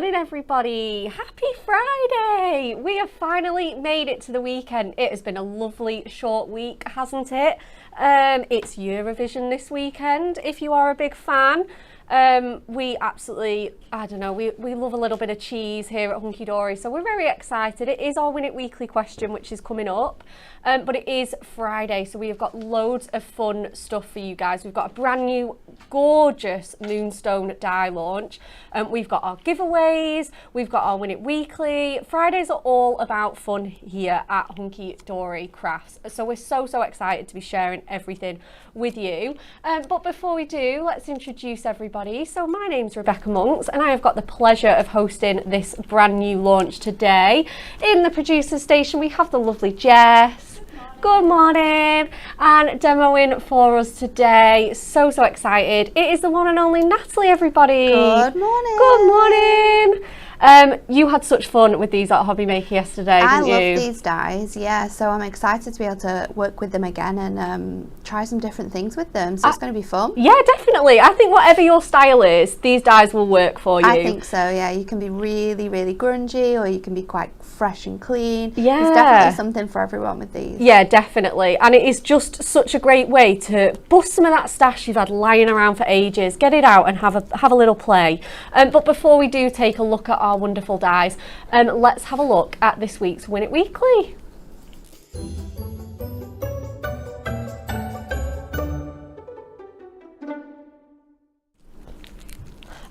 morning, everybody. Happy Friday. We have finally made it to the weekend. It has been a lovely short week, hasn't it? It's Eurovision this weekend, if you are a big fan. We absolutely, we love a little bit of cheese here at Hunky Dory, so we're very excited. It is our Win It Weekly question, which is coming up, but it is Friday, so we have got loads of fun stuff for you guys. We've got a brand new, gorgeous Moonstone Die launch. We've got our giveaways, we've got our Win It Weekly. Fridays are all about fun here at Hunky Dory Crafts, so we're so excited to be sharing everything with you. But before we do, let's introduce everybody. So my name's Rebecca Monks and I have got the pleasure of hosting this brand new launch today. In the producer's station we have the lovely Jess. Good morning. And demoing for us today, so excited, it is the one and only Natalie, everybody. Good morning. Good morning. You had such fun with these at Hobby Maker yesterday, didn't you? I love these dies, yeah, so I'm excited to be able to work with them again and try some different things with them, so it's going to be fun. Yeah, definitely. I think whatever your style is, these dies will work for you. I think so, yeah. You can be really grungy, or you can be quite fresh and clean. Yeah. There's definitely something for everyone with these. Yeah, definitely. And it is just such a great way to bust some of that stash you've had lying around for ages, get it out and have a little play. But before we do take a look at our wonderful dies, let's have a look at this week's Win It Weekly.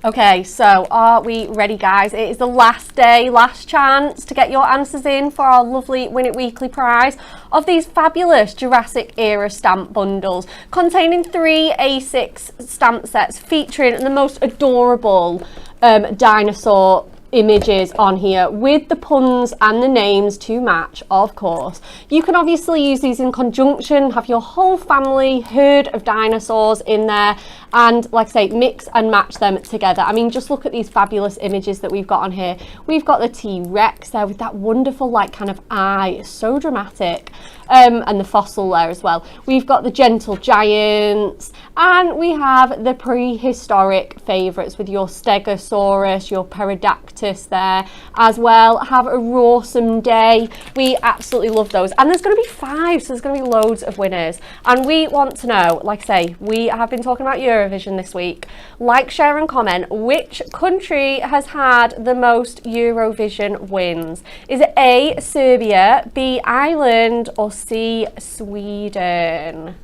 Okay, so are we ready, guys? It is the last day, last chance to get your answers in for our lovely Win It Weekly prize of these fabulous Jurassic era stamp bundles containing 3 A6 stamp sets featuring the most adorable dinosaur images on here with the puns and the names to match, of course. You can obviously use these in conjunction, have your whole family herd of dinosaurs in there, and like I say, mix and match them together. I mean, just look at these fabulous images that we've got on here. We've got the T-Rex there with that wonderful like kind of eye, so dramatic, and the fossil there as well. We've got the gentle giants, and we have the prehistoric favourites with your Stegosaurus, your Pterodactyl there as well. Have a rawsome day. We absolutely love those, and there's going to be 5, so there's going to be loads of winners, and we want to know, like I say, we have been talking about Eurovision this week. Like, share and comment, which country has had the most Eurovision wins? Is it A, Serbia, B, Ireland, or C, Sweden?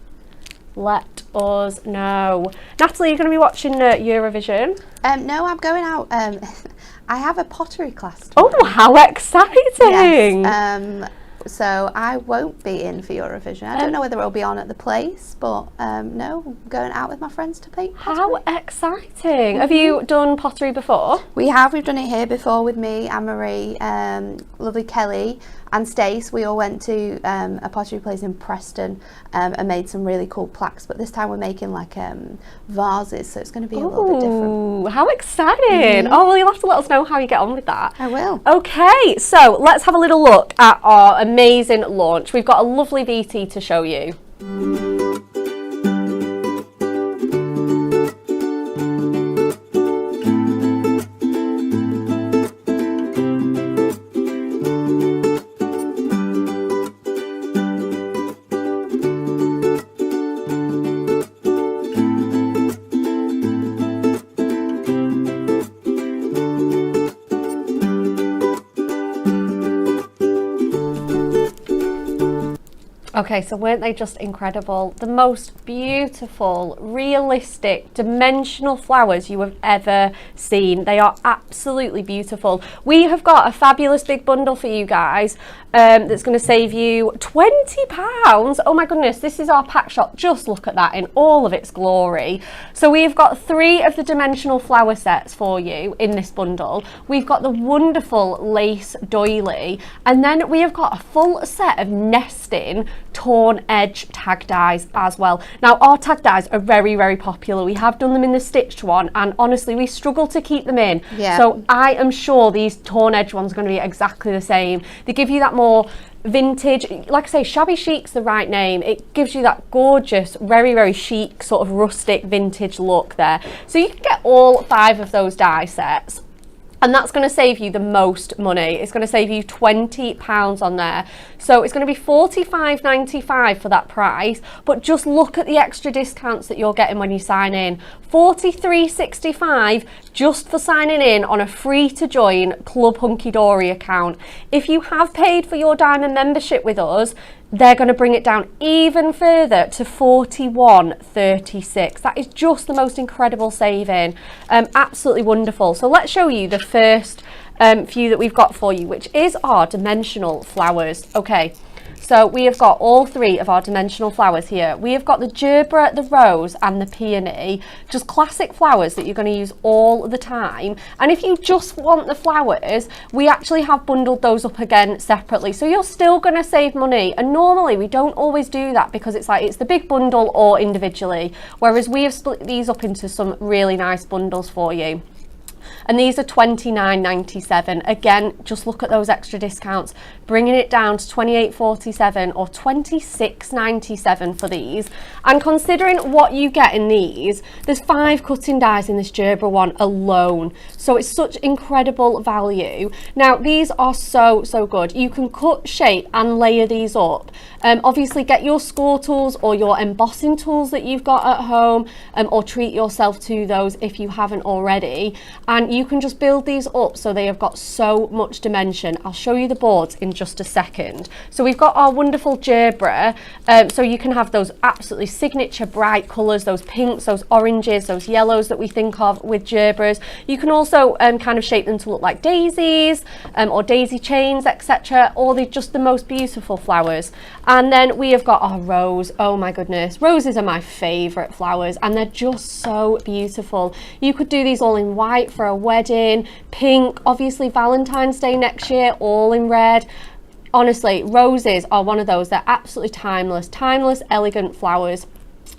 Let us know. Natalie, you're going to be watching Eurovision? No, I'm going out. I have a pottery class tomorrow. Oh, how exciting! Yes, so I won't be in for Eurovision. I don't know whether it'll be on at the place, but no, I'm going out with my friends to play pottery. How exciting! Have you done pottery before? We've done it here before with me, Anne-Marie, lovely Kelly and Stace. We all went to a pottery place in Preston and made some really cool plaques, but this time we're making like vases, so it's going to be a little bit different. How exciting! Oh, well, you'll have to let us know how you get on with that. I will. Okay, so let's have a little look at our amazing launch. We've got a lovely VT to show you. Okay, so weren't they just incredible? The most beautiful, realistic, dimensional flowers you have ever seen. They are absolutely beautiful. We have got a fabulous big bundle for you guys that's going to save you £20. Oh my goodness, this is our pack shop. Just look at that in all of its glory. So we've got 3 of the dimensional flower sets for you in this bundle. We've got the wonderful lace doily, and then we have got a full set of nesting torn edge tag dies as well. Now our tag dies are very popular. We have done them in the stitched one, and honestly we struggle to keep them in. Yeah. So I am sure these torn edge ones are going to be exactly the same. They give you that more vintage, like I say, shabby chic's the right name. It gives you that gorgeous, very chic sort of rustic vintage look there. So you can get all 5 of those die sets. And that's going to save you the most money. It's going to save you £20 on there. So it's going to be $45.95 for that price. But just look at the extra discounts that you're getting when you sign in. $43.65 just for signing in on a free to join Club Hunky Dory account. If you have paid for your diamond membership with us, they're going to bring it down even further to $41.36. That is just the most incredible saving. Absolutely wonderful. So let's show you the first few that we've got for you, which is our dimensional flowers. Okay, so we have got all three of our dimensional flowers here. We have got the gerbera, the rose and the peony, just classic flowers that you're going to use all the time. And if you just want the flowers, we actually have bundled those up again separately, so you're still going to save money. And normally we don't always do that because it's like it's the big bundle or individually, whereas we have split these up into some really nice bundles for you. And these are $29.97. Again, just look at those extra discounts, bringing it down to $28.47 or $26.97 for these. And considering what you get in these, there's 5 cutting dies in this gerbera one alone. So it's such incredible value. Now, these are so good. You can cut, shape and layer these up. Obviously, get your score tools or your embossing tools that you've got at home, or treat yourself to those if you haven't already. And you can just build these up so they have got so much dimension. I'll show you the boards in just a second. So we've got our wonderful gerbera, so you can have those absolutely signature bright colours, those pinks, those oranges, those yellows that we think of with gerberas. You can also kind of shape them to look like daisies or daisy chains, etc. Or they're just the most beautiful flowers. And then we have got our rose. Oh my goodness, roses are my favourite flowers and they're just so beautiful. You could do these all in white for a wedding, pink, obviously Valentine's Day next year, all in red. Honestly, roses are one of those, they're absolutely timeless, elegant flowers.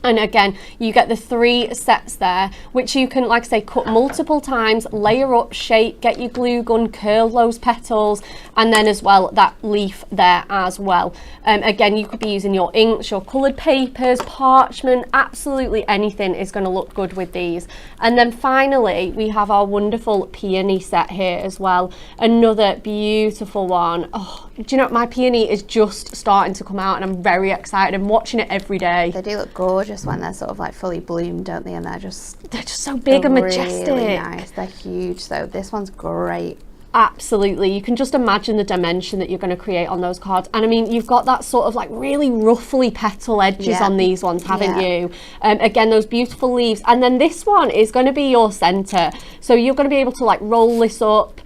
And again, you get the 3 sets there, which you can, like I say, cut multiple times, layer up, shape, get your glue gun, curl those petals, and then as well, that leaf there as well. Again, you could be using your inks, your coloured papers, parchment, absolutely anything is going to look good with these. And then finally, we have our wonderful peony set here as well. Another beautiful one. Oh, do you know, my peony is just starting to come out and I'm very excited. I'm watching it every day. They do look gorgeous when they're sort of like fully bloomed, don't they? And they're just so big and majestic. Really nice. They're huge. So this one's great. Absolutely, you can just imagine the dimension that you're going to create on those cards. And I mean, you've got that sort of like really ruffly petal edges on these ones, haven't you? Again, those beautiful leaves. And then this one is going to be your center, so you're going to be able to like roll this up,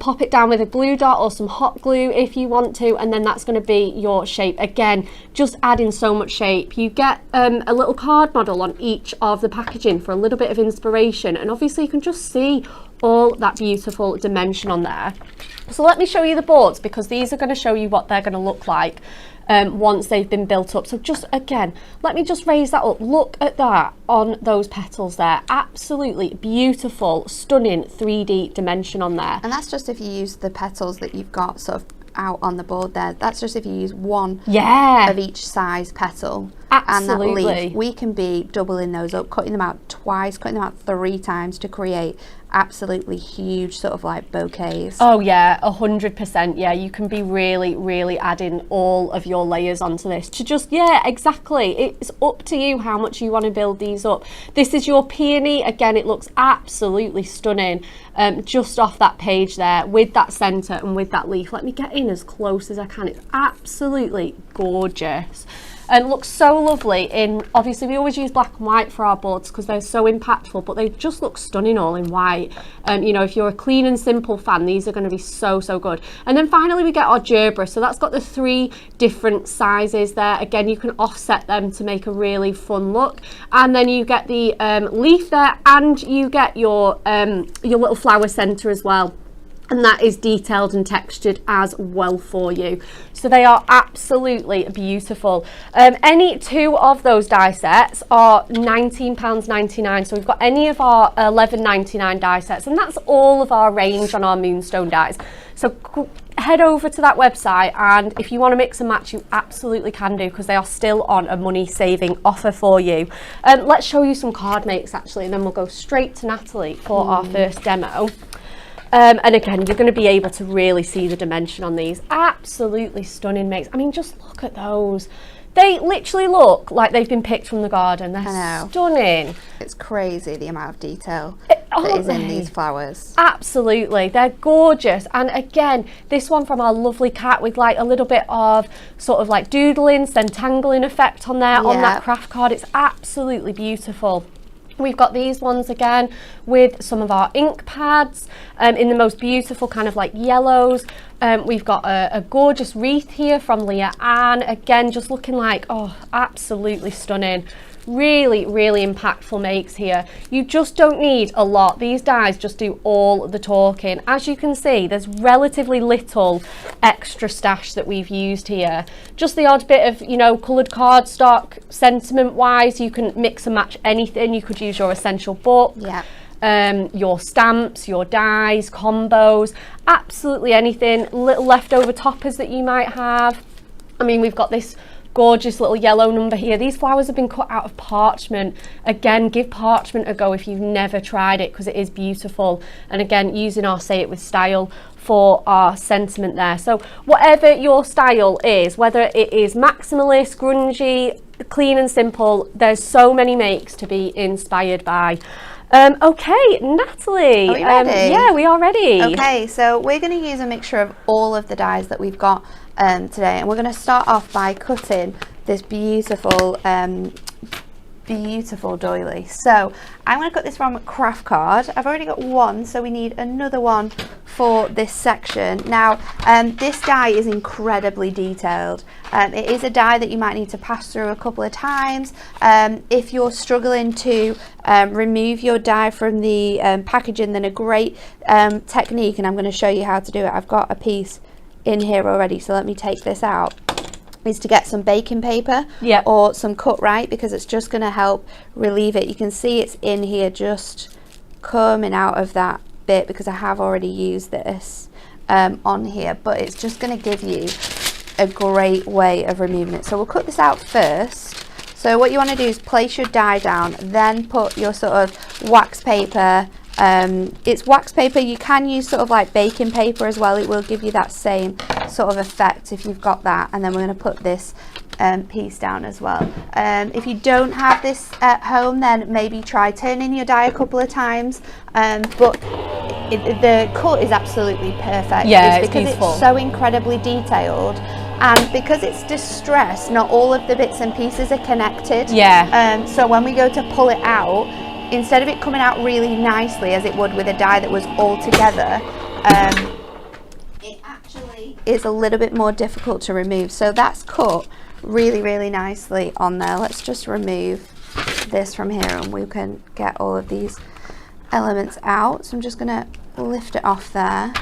pop it down with a glue dot or some hot glue if you want to, and then that's going to be your shape. Again, just adding so much shape. You get a little card model on each of the packaging for a little bit of inspiration, and obviously you can just see all that beautiful dimension on there. So let me show you the boards, because these are going to show you what they're going to look like once they've been built up. So just again, let me just raise that up. Look at that on those petals there. Absolutely beautiful, stunning 3D dimension on there. And that's just if you use the petals that you've got sort of out on the board there. That's just if you use one of each size petal. Absolutely. And that leaf, we can be doubling those up, cutting them out twice, cutting them out 3 times to create absolutely huge sort of like bouquets. Oh yeah, 100%. Yeah, you can be really adding all of your layers onto this to just, yeah, exactly. It's up to you how much you want to build these up. This is your peony. Again, it looks absolutely stunning just off that page there with that center and with that leaf. Let me get in as close as I can. It's absolutely gorgeous. And looks so lovely in, obviously we always use black and white for our boards because they're so impactful, but they just look stunning all in white. You know, if you're a clean and simple fan, these are going to be so good. And then finally we get our gerbera. So that's got the 3 different sizes there. Again, you can offset them to make a really fun look. And then you get the leaf there, and you get your little flower center as well. And that is detailed and textured as well for you. So they are absolutely beautiful. Any 2 of those die sets are £19.99. So we've got any of our $11.99 die sets, and that's all of our range on our Moonstone dies. So head over to that website, and if you want to mix and match, you absolutely can do, because they are still on a money saving offer for you. Let's show you some card makes actually, and then we'll go straight to Natalie for our first demo. And again, you're going to be able to really see the dimension on these. Absolutely stunning makes. I mean, just look at those. They literally look like they've been picked from the garden. They're stunning. It's crazy the amount of detail that is in these flowers. Absolutely. They're gorgeous. And again, this one from our lovely cat with like a little bit of sort of like doodling, centangling effect on there on that craft card. It's absolutely beautiful. We've got these ones again with some of our ink pads in the most beautiful kind of like yellows. We've got a gorgeous wreath here from Leah Ann. Again, just looking like, oh, absolutely stunning. Really, really impactful makes here. You just don't need a lot. These dies just do all the talking. As you can see, there's relatively little extra stash that we've used here. Just the odd bit of, you know, coloured cardstock. Sentiment wise, you can mix and match anything. You could use your essential book. Your stamps, your dies, combos, absolutely anything. Little leftover toppers that you might have. I mean, we've got this gorgeous little yellow number here. These flowers have been cut out of parchment. Again, give parchment a go if you've never tried it, because it is beautiful. And again, using our Say It With Style for our sentiment there. So whatever your style is, whether it is maximalist, grungy, clean and simple, there's so many makes to be inspired by. Okay, Natalie. Are we ready? Yeah, we are ready. Okay, so we're going to use a mixture of all of the dies that we've got today, and we're going to start off by cutting this beautiful beautiful doily. So I'm going to cut this from craft card. I've already got one, so we need another one for this section. Now this die is incredibly detailed. It is a die that you might need to pass through a couple of times. If you're struggling to remove your die from the packaging, then a great technique, and I'm going to show you how to do it. I've got a piece in here already, so let me take this out, is to get some baking paper or some Cut-Rite, because it's just going to help relieve it. You can see it's in here just coming out of that bit because I have already used this on here, but it's just going to give you a great way of removing it. So we'll cut this out first. So what you want to do is place your die down, then put your sort of wax paper. It's wax paper. You can use sort of like baking paper as well. It will give you that same sort of effect if you've got that. And then we're going to put this piece down as well. If you don't have this at home, then maybe try turning your die a couple of times. But the cut is absolutely perfect. Yeah, it's because it's so incredibly detailed. And because it's distressed, not all of the bits and pieces are connected. So when we go to pull it out, instead of it coming out really nicely as it would with a die that was all together, it actually is a little bit more difficult to remove. So that's cut really, really nicely on there. Let's just remove this from here and we can get all of these elements out. So I'm just going to lift it off there,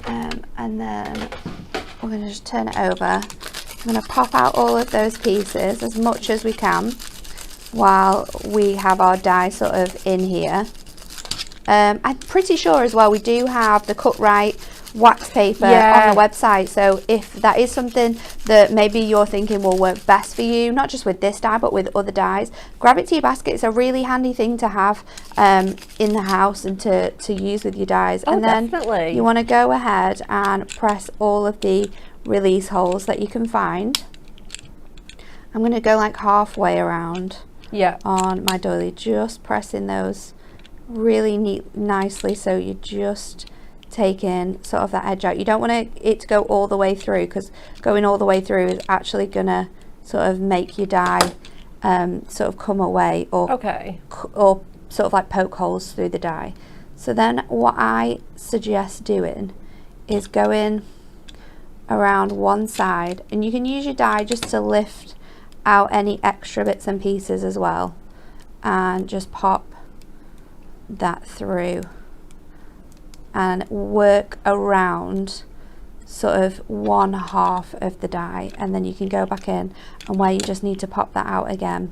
and then we're going to just turn it over. I'm going to pop out all of those pieces as much as we can while we have our die sort of in here. I'm pretty sure as well we do have the Cut-Rite wax paper on the website, so if that is something that maybe you're thinking will work best for you, not just with this die but with other dies, grab it to your basket. It's a really handy thing to have in the house and to use with your dies. And then you want to go ahead and press all of the release holes that you can find. I'm going to go like halfway around on my doily, just pressing those really nicely, so you just taking sort of that edge out. You don't want it to go all the way through, because going all the way through is actually gonna sort of make your die sort of come away, or or sort of like poke holes through the die. So then what I suggest doing is going around one side, and you can use your die just to lift out any extra bits and pieces as well, and just pop that through and work around sort of one half of the die, and then you can go back in, and where you just need to pop that out again,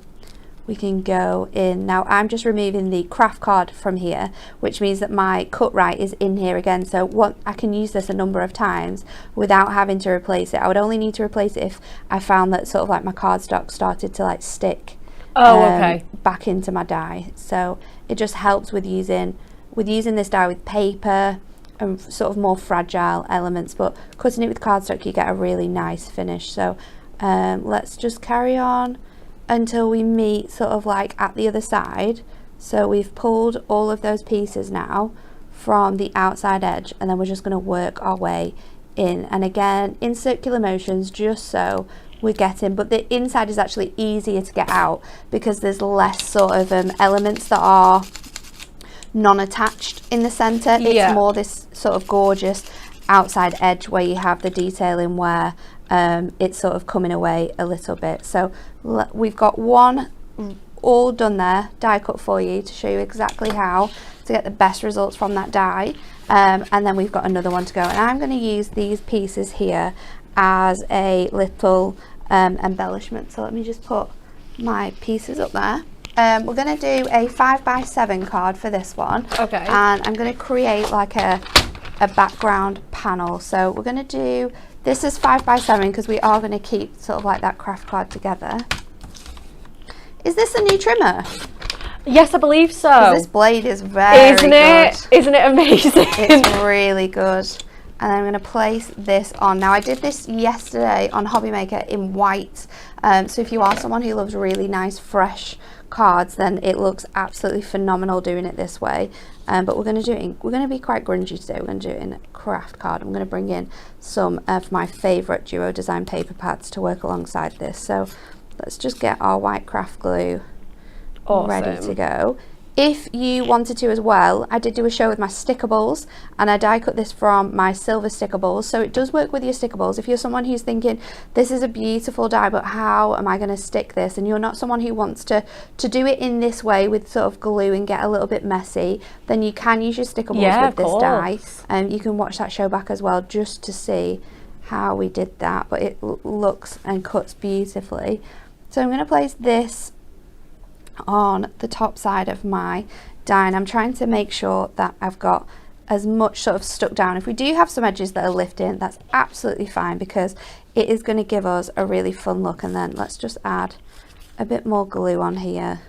we can go in. Now I'm just removing the craft card from here, which means that my Cut-Rite is in here again, so I can use this a number of times without having to replace it. I would only need to replace it if I found that sort of like my cardstock started to like stick back into my die. So it just helps with using with using this die with paper and sort of more fragile elements, but cutting it with cardstock you get a really nice finish. So let's just carry on until we meet sort of like at the other side. So we've pulled all of those pieces now from the outside edge, and then we're just going to work our way in, and again in circular motions, just so we're getting, but the inside is actually easier to get out because there's less sort of elements that are non-attached in the center. It's more this sort of gorgeous outside edge where you have the detailing where it's sort of coming away a little bit. So we've got one all done there, die cut for you to show you exactly how to get the best results from that die, and then we've got another one to go, and I'm going to use these pieces here as a little embellishment. So let me just put my pieces up there. We're going to do a 5x7 card for this one. Okay. And I'm going to create like a background panel. So we're going to do, this is 5x7 because we are going to keep sort of like that craft card together. Is this a new trimmer? Yes, I believe so. This blade is very good. Isn't it amazing? It's really good. And I'm going to place this on. Now I did this yesterday on Hobby Maker in white. So if you are someone who loves really nice fresh cards, then it looks absolutely phenomenal doing it this way. But we're going to do it. We're going to be quite grungy today. We're going to do it in a craft card. I'm going to bring in some of my favourite Duo Design paper pads to work alongside this. So let's just get our white craft glue ready to go. If you wanted to as well, I did do a show with my sticker balls, and I die cut this from my silver sticker balls, so it does work with your sticker balls. If you're someone who's thinking this is a beautiful die, but how am I going to stick this, and you're not someone who wants to do it in this way with sort of glue and get a little bit messy, then you can use your sticker balls with this die. You can watch that show back as well just to see how we did that, but it looks and cuts beautifully. So I'm going to place this on the top side of my die, and I'm trying to make sure that I've got as much sort of stuck down. If we do have some edges that are lifting, that's absolutely fine because it is going to give us a really fun look. And then let's just add a bit more glue on here.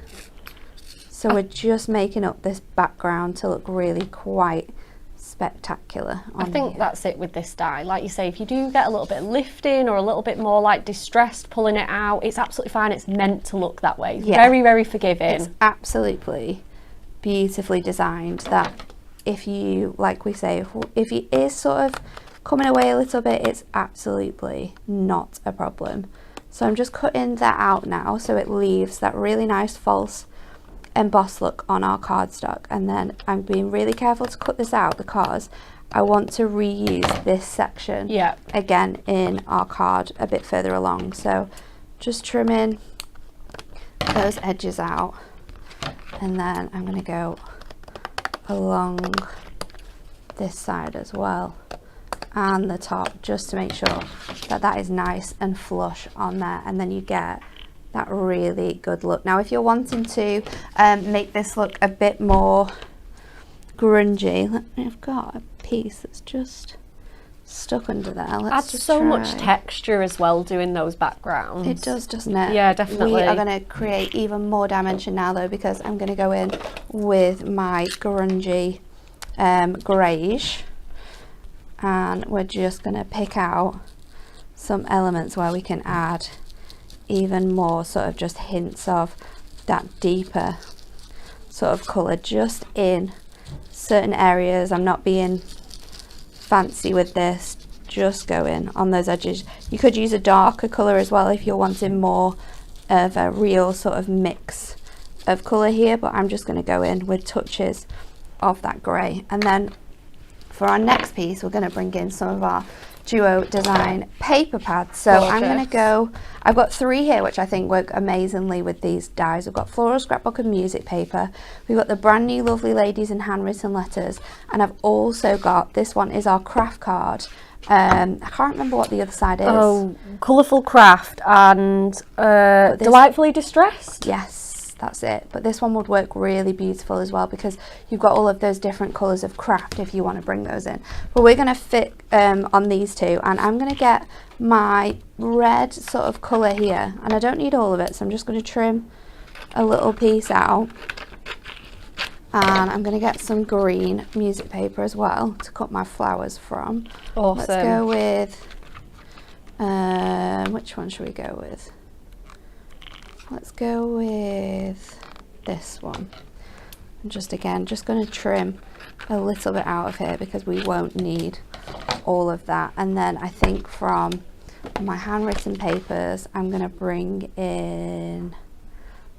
So we're just making up this background to look really quite spectacular on I think here. that's it with this die. Like you say, if you do get a little bit of lifting or a little bit more like distressed pulling it out, it's absolutely fine. It's meant to look that way. It's very, very forgiving. It's absolutely beautifully designed that if you, like we say, if it is sort of coming away a little bit, it's absolutely not a problem. So I'm just cutting that out now so it leaves that really nice false embossed look on our cardstock, and then I'm being really careful to cut this out because I want to reuse this section again in our card a bit further along. So just trimming those edges out, and then I'm going to go along this side as well and the top just to make sure that that is nice and flush on there, and then you get that really good look. Now if you're wanting to make this look a bit more grungy, I've got a piece that's just stuck under there. Let's adds so much texture as well doing those backgrounds. It does, doesn't it? Yeah, definitely. We are going to create even more dimension now though, because I'm going to go in with my grungy greige, and we're just going to pick out some elements where we can add even more sort of just hints of that deeper sort of colour just in certain areas. I'm not being fancy with this, just go in on those edges. You could use a darker colour as well if you're wanting more of a real sort of mix of colour here, but I'm just going to go in with touches of that grey. And then for our next piece we're going to bring in some of our Duo Design paper pads. So I'm going to go, I've got 3 here which I think work amazingly with these dies. We've got Floral Scrapbook and Music paper, we've got the brand new Lovely Ladies and Handwritten Letters, and I've also got, this one is our craft card. I can't remember what the other side is. Oh, Colourful Craft and Delightfully Distressed? Yes, that's it. But this one would work really beautiful as well because you've got all of those different colours of craft if you want to bring those in. But we're going to fit on these two, and I'm going to get my red sort of colour here, and I don't need all of it, so I'm just going to trim a little piece out, And I'm going to get some green music paper as well to cut my flowers from. Awesome. Let's go with, which one should we go with? Let's go with this one. And just again, just going to trim a little bit out of here because we won't need all of that. And then I think from my handwritten papers, I'm going to bring in,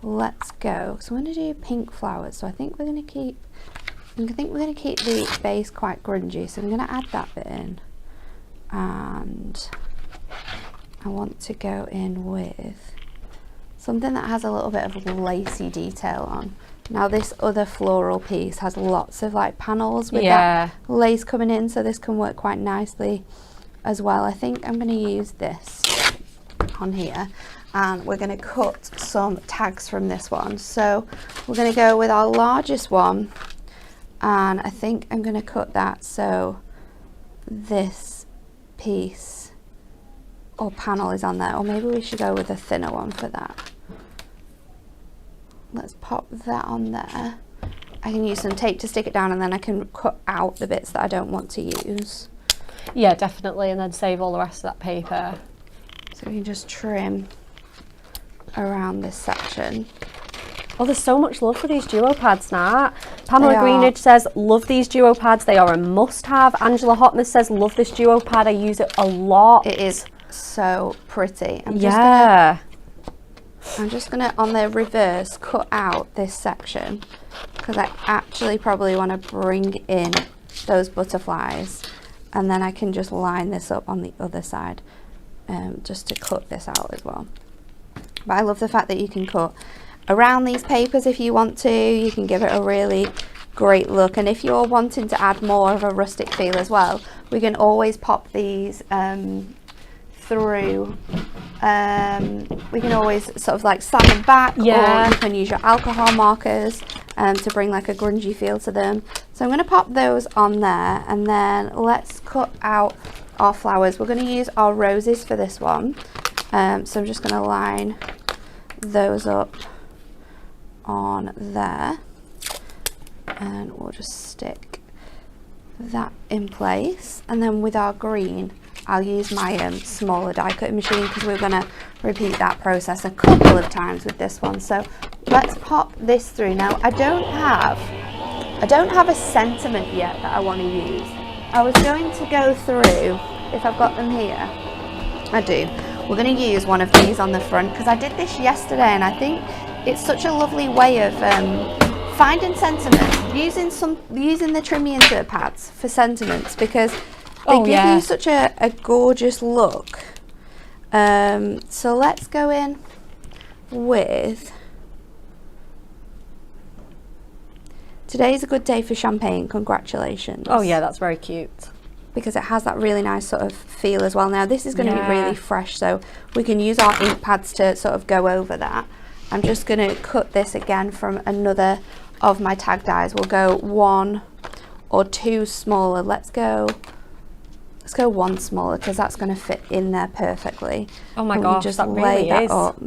let's go. So I'm going to do pink flowers. So I think we're going to keep, the base quite grungy. So I'm going to add that bit in. And I want to go in with something that has a little bit of lacy detail on. Now this other floral piece has lots of like panels with that lace coming in, so this can work quite nicely as well. I think I'm going to use this on here, and we're going to cut some tags from this one. So we're going to go with our largest one, and I think I'm going to cut that so this piece or panel is on there, or maybe we should go with a thinner one for that. Let's pop that on there. I can use some tape to stick it down, and then I can cut out the bits that I don't want to use. Yeah, definitely, and then save all the rest of that paper. So we can just trim around this section. Oh, there's so much love for these duo pads now. Pamela Greenidge says, love these duo pads. They are a must-have. Angela Hotness says, love this duo pad. I use it a lot. It is so pretty. I'm just gonna, on the reverse, cut out this section because I actually probably want to bring in those butterflies, and then I can just line this up on the other side just to cut this out as well. But I love the fact that you can cut around these papers if you want to. You can give it a really great look, and if you're wanting to add more of a rustic feel as well, we can always pop these through. We can always sort of like sand them back, or you can use your alcohol markers to bring like a grungy feel to them. So I'm going to pop those on there, and then let's cut out our flowers. We're going to use our roses for this one, so I'm just going to line those up on there, and we'll just stick that in place. And then with our green, I'll use my smaller die cutting machine because we're going to repeat that process a couple of times with this one. So let's pop this through. Now I don't have a sentiment yet that I want to use. I was going to go through, if I've got them here, I do. We're going to use one of these on the front because I did this yesterday, and I think it's such a lovely way of finding sentiment, using the trimmy insert pads for sentiments, because they give you such a gorgeous look. So let's go in with, today's a good day for champagne, congratulations. Oh yeah, that's very cute. Because it has that really nice sort of feel as well. Now this is going to be really fresh, so we can use our ink pads to sort of go over that. I'm just going to cut this again from another of my tag dies. We'll go one or two smaller. Let's go one smaller because that's going to fit in there perfectly. Oh my gosh, just that really is. Up.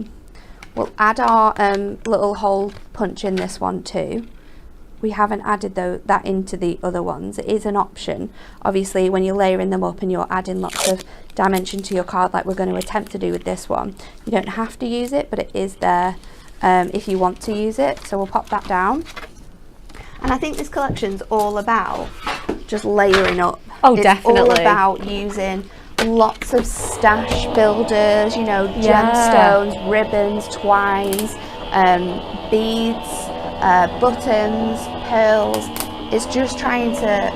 We'll add our little hole punch in this one too. We haven't added that into the other ones. It is an option. Obviously, when you're layering them up and you're adding lots of dimension to your card, like we're going to attempt to do with this one, you don't have to use it, but it is there if you want to use it. So we'll pop that down. And I think this collection's all about just layering up. Oh, definitely. It's all about using lots of stash builders, you know, gemstones, ribbons, twines, beads, buttons, pearls. It's just trying to,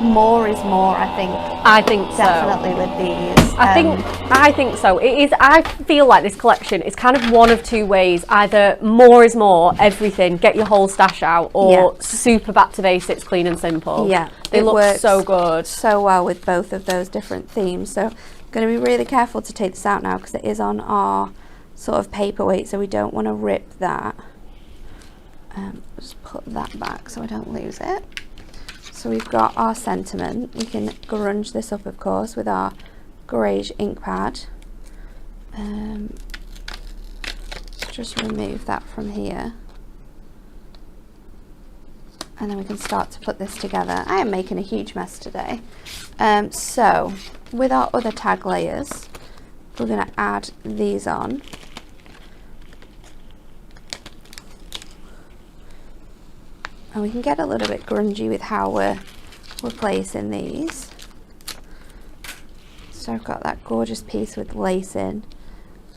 more is more, I think. I think so. Definitely with these. I think so. It is. I feel like this collection is kind of one of two ways. Either more is more, everything, get your whole stash out, or super back to basics, clean and simple. Yeah, they look so good. So well with both of those different themes. So I'm going to be really careful to take this out now because it is on our sort of paperweight, so we don't want to rip that. Just put that back so I don't lose it. So we've got our sentiment. We can grunge this up, of course, with our greige ink pad. Just remove that from here. and then we can start to put this together. I am making a huge mess today. So with our other tag layers, we're going to add these on. And we can get a little bit grungy with how we're placing these. So I've got that gorgeous piece with lace in,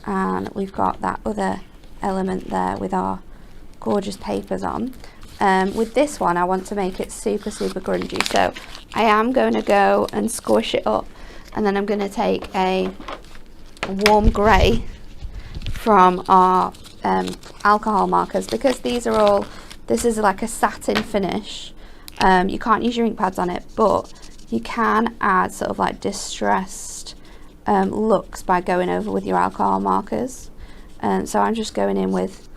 and we've got that other element there with our gorgeous papers on. With this one, I want to make it super, super grungy. So I am going to go and squish it up, and then I'm going to take a warm grey from our alcohol markers, because these are all, this is like a satin finish. You can't use your ink pads on it, but you can add sort of like distressed looks by going over with your alcohol markers. So I'm just going in with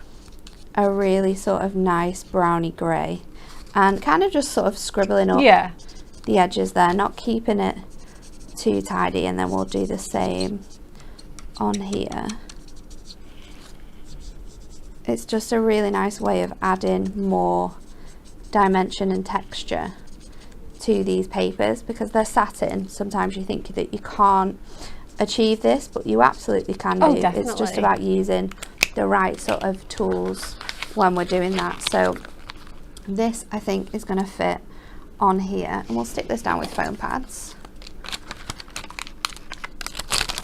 a really sort of nice browny grey and kind of just sort of scribbling up the edges there, not keeping it too tidy, and then we'll do the same on here. It's just a really nice way of adding more dimension and texture to these papers, because they're satin. Sometimes you think that you can't achieve this, but you absolutely can do. Definitely. It's just about using the right sort of tools when we're doing that. So this, I think, is going to fit on here, and we'll stick this down with foam pads.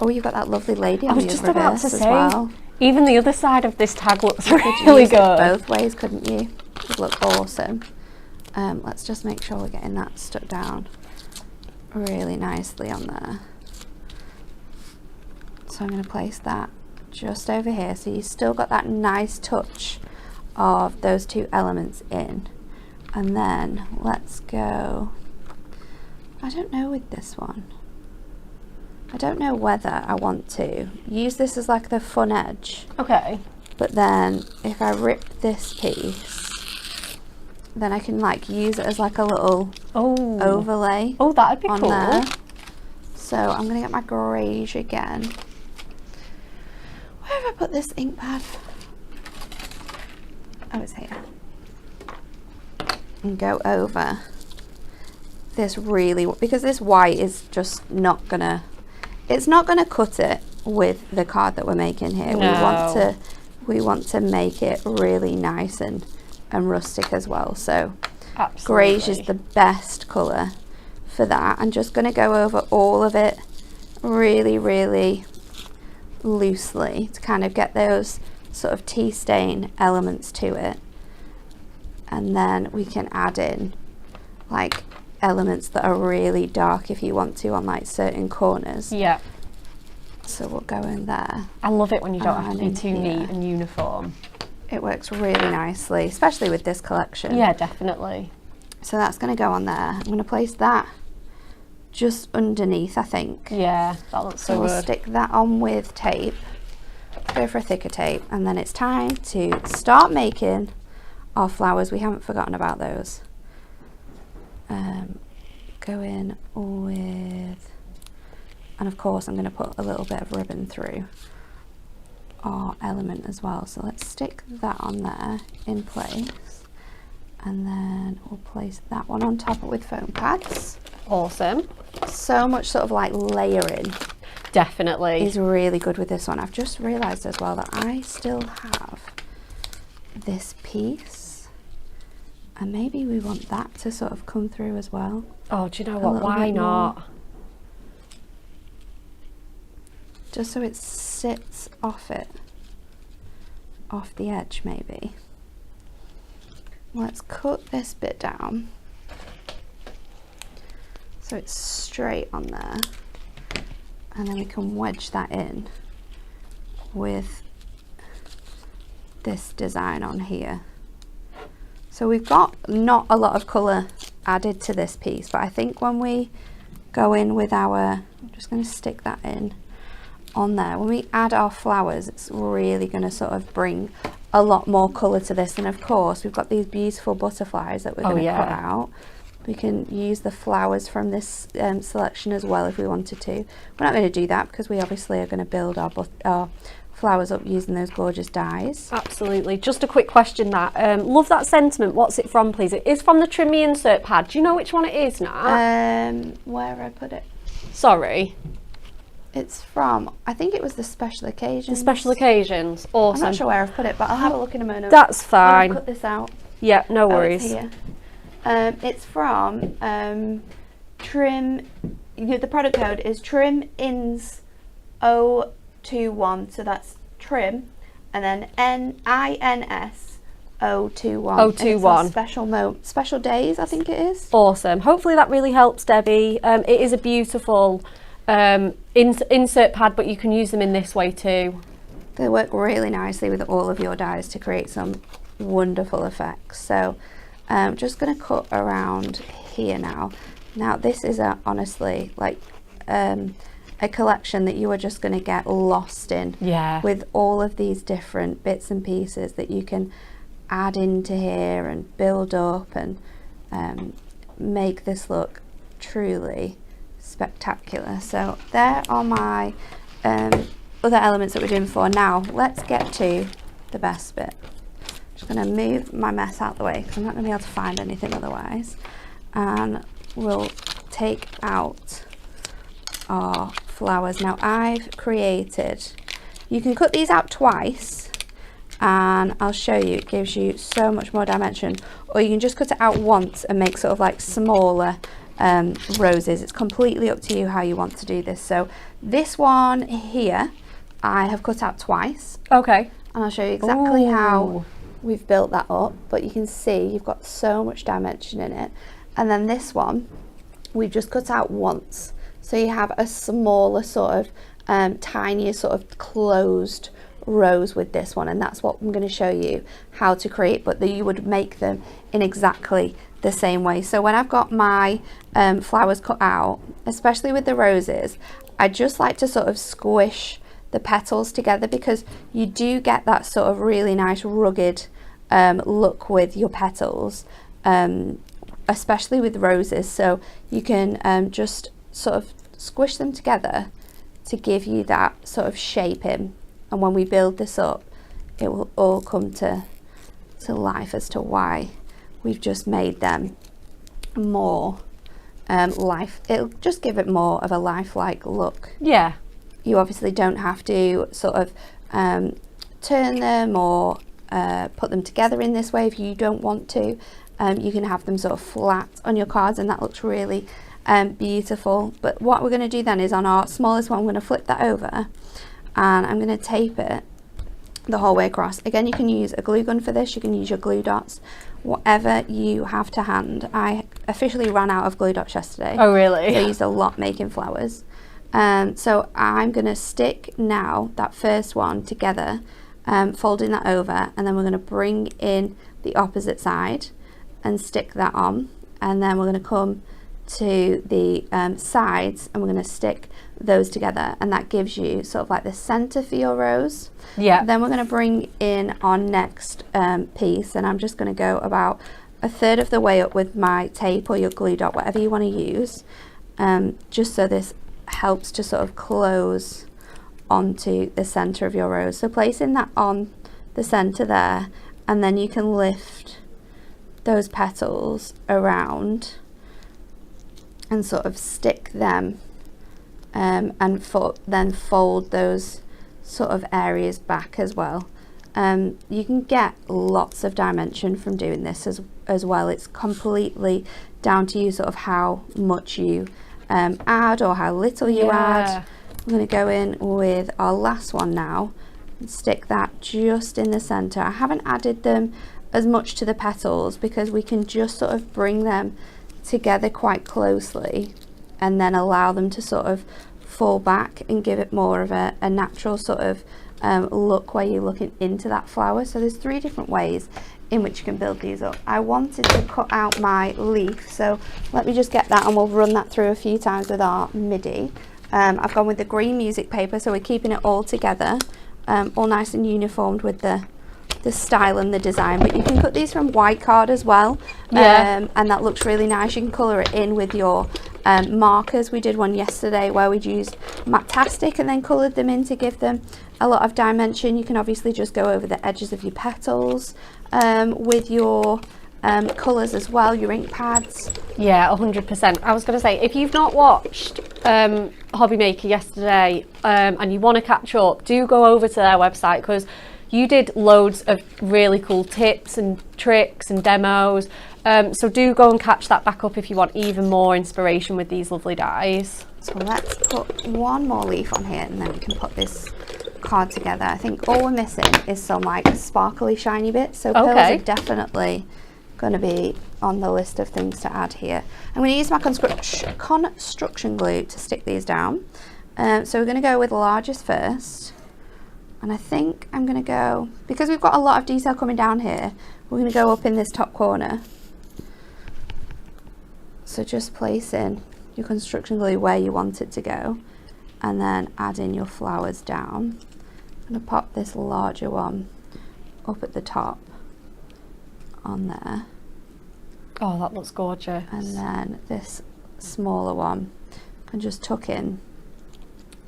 Oh, you've got that lovely lady on the reverse as well. Even the other side of this tag looks You really could use good. it both ways, couldn't you? It would look awesome. Let's just make sure we're getting that stuck down really nicely on there. So I'm going to place that just over here, so you've still got that nice touch of those two elements in. And then let's go, I don't know with this one, I don't know whether I want to use this as like the fun edge. Okay. But then if I rip this piece, then I can like use it as like a little overlay. Oh, that'd be on cool. there. So I'm going to get my greige again. Where have I put this ink pad? Oh, it's here. And go over this really, because this white is just not gonna, it's not gonna cut it with the card that we're making here. No. We want to make it really nice and rustic as well. So Absolutely. greige is the best colour for that. I'm just going to go over all of it really, really loosely to kind of get those sort of tea stain elements to it, and then we can add in like elements that are really dark if you want to on like certain corners. Yeah. So we'll go in there. I love it when you don't have to be too here. neat and uniform. It works really nicely, especially with this collection. Yeah, definitely. So that's going to go on there. I'm going to place that just underneath, I think. Yeah, that looks so we'll good. stick that on with tape. Go for a thicker tape, and then it's time to start making our flowers. We haven't forgotten about those. Go in with, and of course I'm going to put a little bit of ribbon through our element as well. So let's stick that on there in place, and then we'll place that one on top with foam pads. Awesome. So much sort of like layering Definitely. is really good with this one. I've just realised as well that I still have this piece, and maybe we want that to sort of come through as well. Oh, do you know what? Why not? Just so it sits off it, off the edge maybe. Let's cut this bit down so it's straight on there, and then we can wedge that in with this design on here. So we've got not a lot of colour added to this piece, but I think when we go in with our, I'm just going to stick that in on there, when we add our flowers, it's really going to sort of bring a lot more colour to this. And of course we've got these beautiful butterflies that we're going to cut out. We can use the flowers from this selection as well if we wanted to. We're not going to do that because we obviously are going to build our flowers up using those gorgeous dies. Absolutely. Just a quick question that. Love that sentiment. What's it from, please? It is from the Trim Me insert pad. Do you know which one it is now? Where have I put it? Sorry. It's from, I think it was the Special Occasions. The Special Occasions. Awesome. I'm not sure where I've put it, but I'll have a look in a moment. That's fine. I'll cut this out. Yeah, no Oh, worries. it's here. It's from Trim, the product code is Trim Ins 021, so that's Trim, and then INS 021. 021. Special days, I think it is. Awesome. Hopefully that really helps, Debbie. It is a beautiful insert pad, but you can use them in this way too. They work really nicely with all of your dies to create some wonderful effects. So I'm just going to cut around here now. Now this is honestly like a collection that you are just going to get lost in. Yeah. With all of these different bits and pieces that you can add into here and build up and make this look truly spectacular. So there are my other elements that we're doing before. Now let's get to the best bit. Just going to move my mess out the way because I'm not going to be able to find anything otherwise, and we'll take out our flowers. Now I've created, you can cut these out twice and I'll show you, it gives you so much more dimension, or you can just cut it out once and make sort of like smaller roses. It's completely up to you how you want to do this. So this one here I have cut out twice. Okay. And I'll show you exactly how we've built that up, but you can see you've got so much dimension in it. And then this one we've just cut out once, so you have a smaller sort of tinier sort of closed rose with this one, and that's what I'm going to show you how to create, but that you would make them in exactly the same way. So when I've got my flowers cut out, especially with the roses, I just like to sort of squish the petals together, because you do get that sort of really nice rugged look with your petals, especially with roses. So you can just sort of squish them together to give you that sort of shaping, and when we build this up it will all come to life as to why we've just made them more it'll just give it more of a lifelike look. Yeah. You obviously don't have to sort of turn them or put them together in this way if you don't want to. You can have them sort of flat on your cards, and that looks really beautiful. But what we're going to do then is, on our smallest one, I'm going to flip that over and I'm going to tape it the whole way across. Again, you can use a glue gun for this, you can use your glue dots, whatever you have to hand. I officially ran out of glue dots yesterday. Oh really? So I used a lot making flowers. So I'm going to stick now that first one together, folding that over, and then we're going to bring in the opposite side and stick that on, and then we're going to come to the sides and we're going to stick those together, and that gives you sort of like the center for your rose. Yeah. Then we're going to bring in our next piece, and I'm just going to go about a third of the way up with my tape or your glue dot, whatever you want to use, just so this helps to sort of close onto the center of your rose. So placing that on the center there, and then you can lift those petals around and sort of stick them and then fold those sort of areas back as well. You can get lots of dimension from doing this as well. It's completely down to you sort of how much you add or how little you add. I'm going to go in with our last one now and stick that just in the center. I haven't added them as much to the petals because we can just sort of bring them together quite closely and then allow them to sort of fall back and give it more of a natural sort of look where you're looking into that flower. So there's 3 different ways in which you can build these up. I wanted to cut out my leaf, so let me just get that and we'll run that through a few times with our MIDI. I've gone with the green music paper, so we're keeping it all together, all nice and uniformed with the style and the design, but you can cut these from white card as well. And that looks really nice. You can colour it in with your markers. We did one yesterday where we'd used Matastic and then coloured them in to give them a lot of dimension. You can obviously just go over the edges of your petals with your colours as well, your ink pads. Yeah, 100%. I was going to say, if you've not watched Hobby Maker yesterday and you want to catch up, do go over to their website, because you did loads of really cool tips and tricks and demos. So do go and catch that back up if you want even more inspiration with these lovely dies. So let's put one more leaf on here and then we can put this card together. I think all we're missing is some like sparkly shiny bits. So pearls are definitely going to be on the list of things to add here. I'm going to use my construction glue to stick these down. So we're going to go with the largest first. And I think I'm going to go, because we've got a lot of detail coming down here, we're going to go up in this top corner. So just place in your construction glue where you want it to go, and then add in your flowers down. I'm going to pop this larger one up at the top on there. Oh, that looks gorgeous. And then this smaller one can just tuck in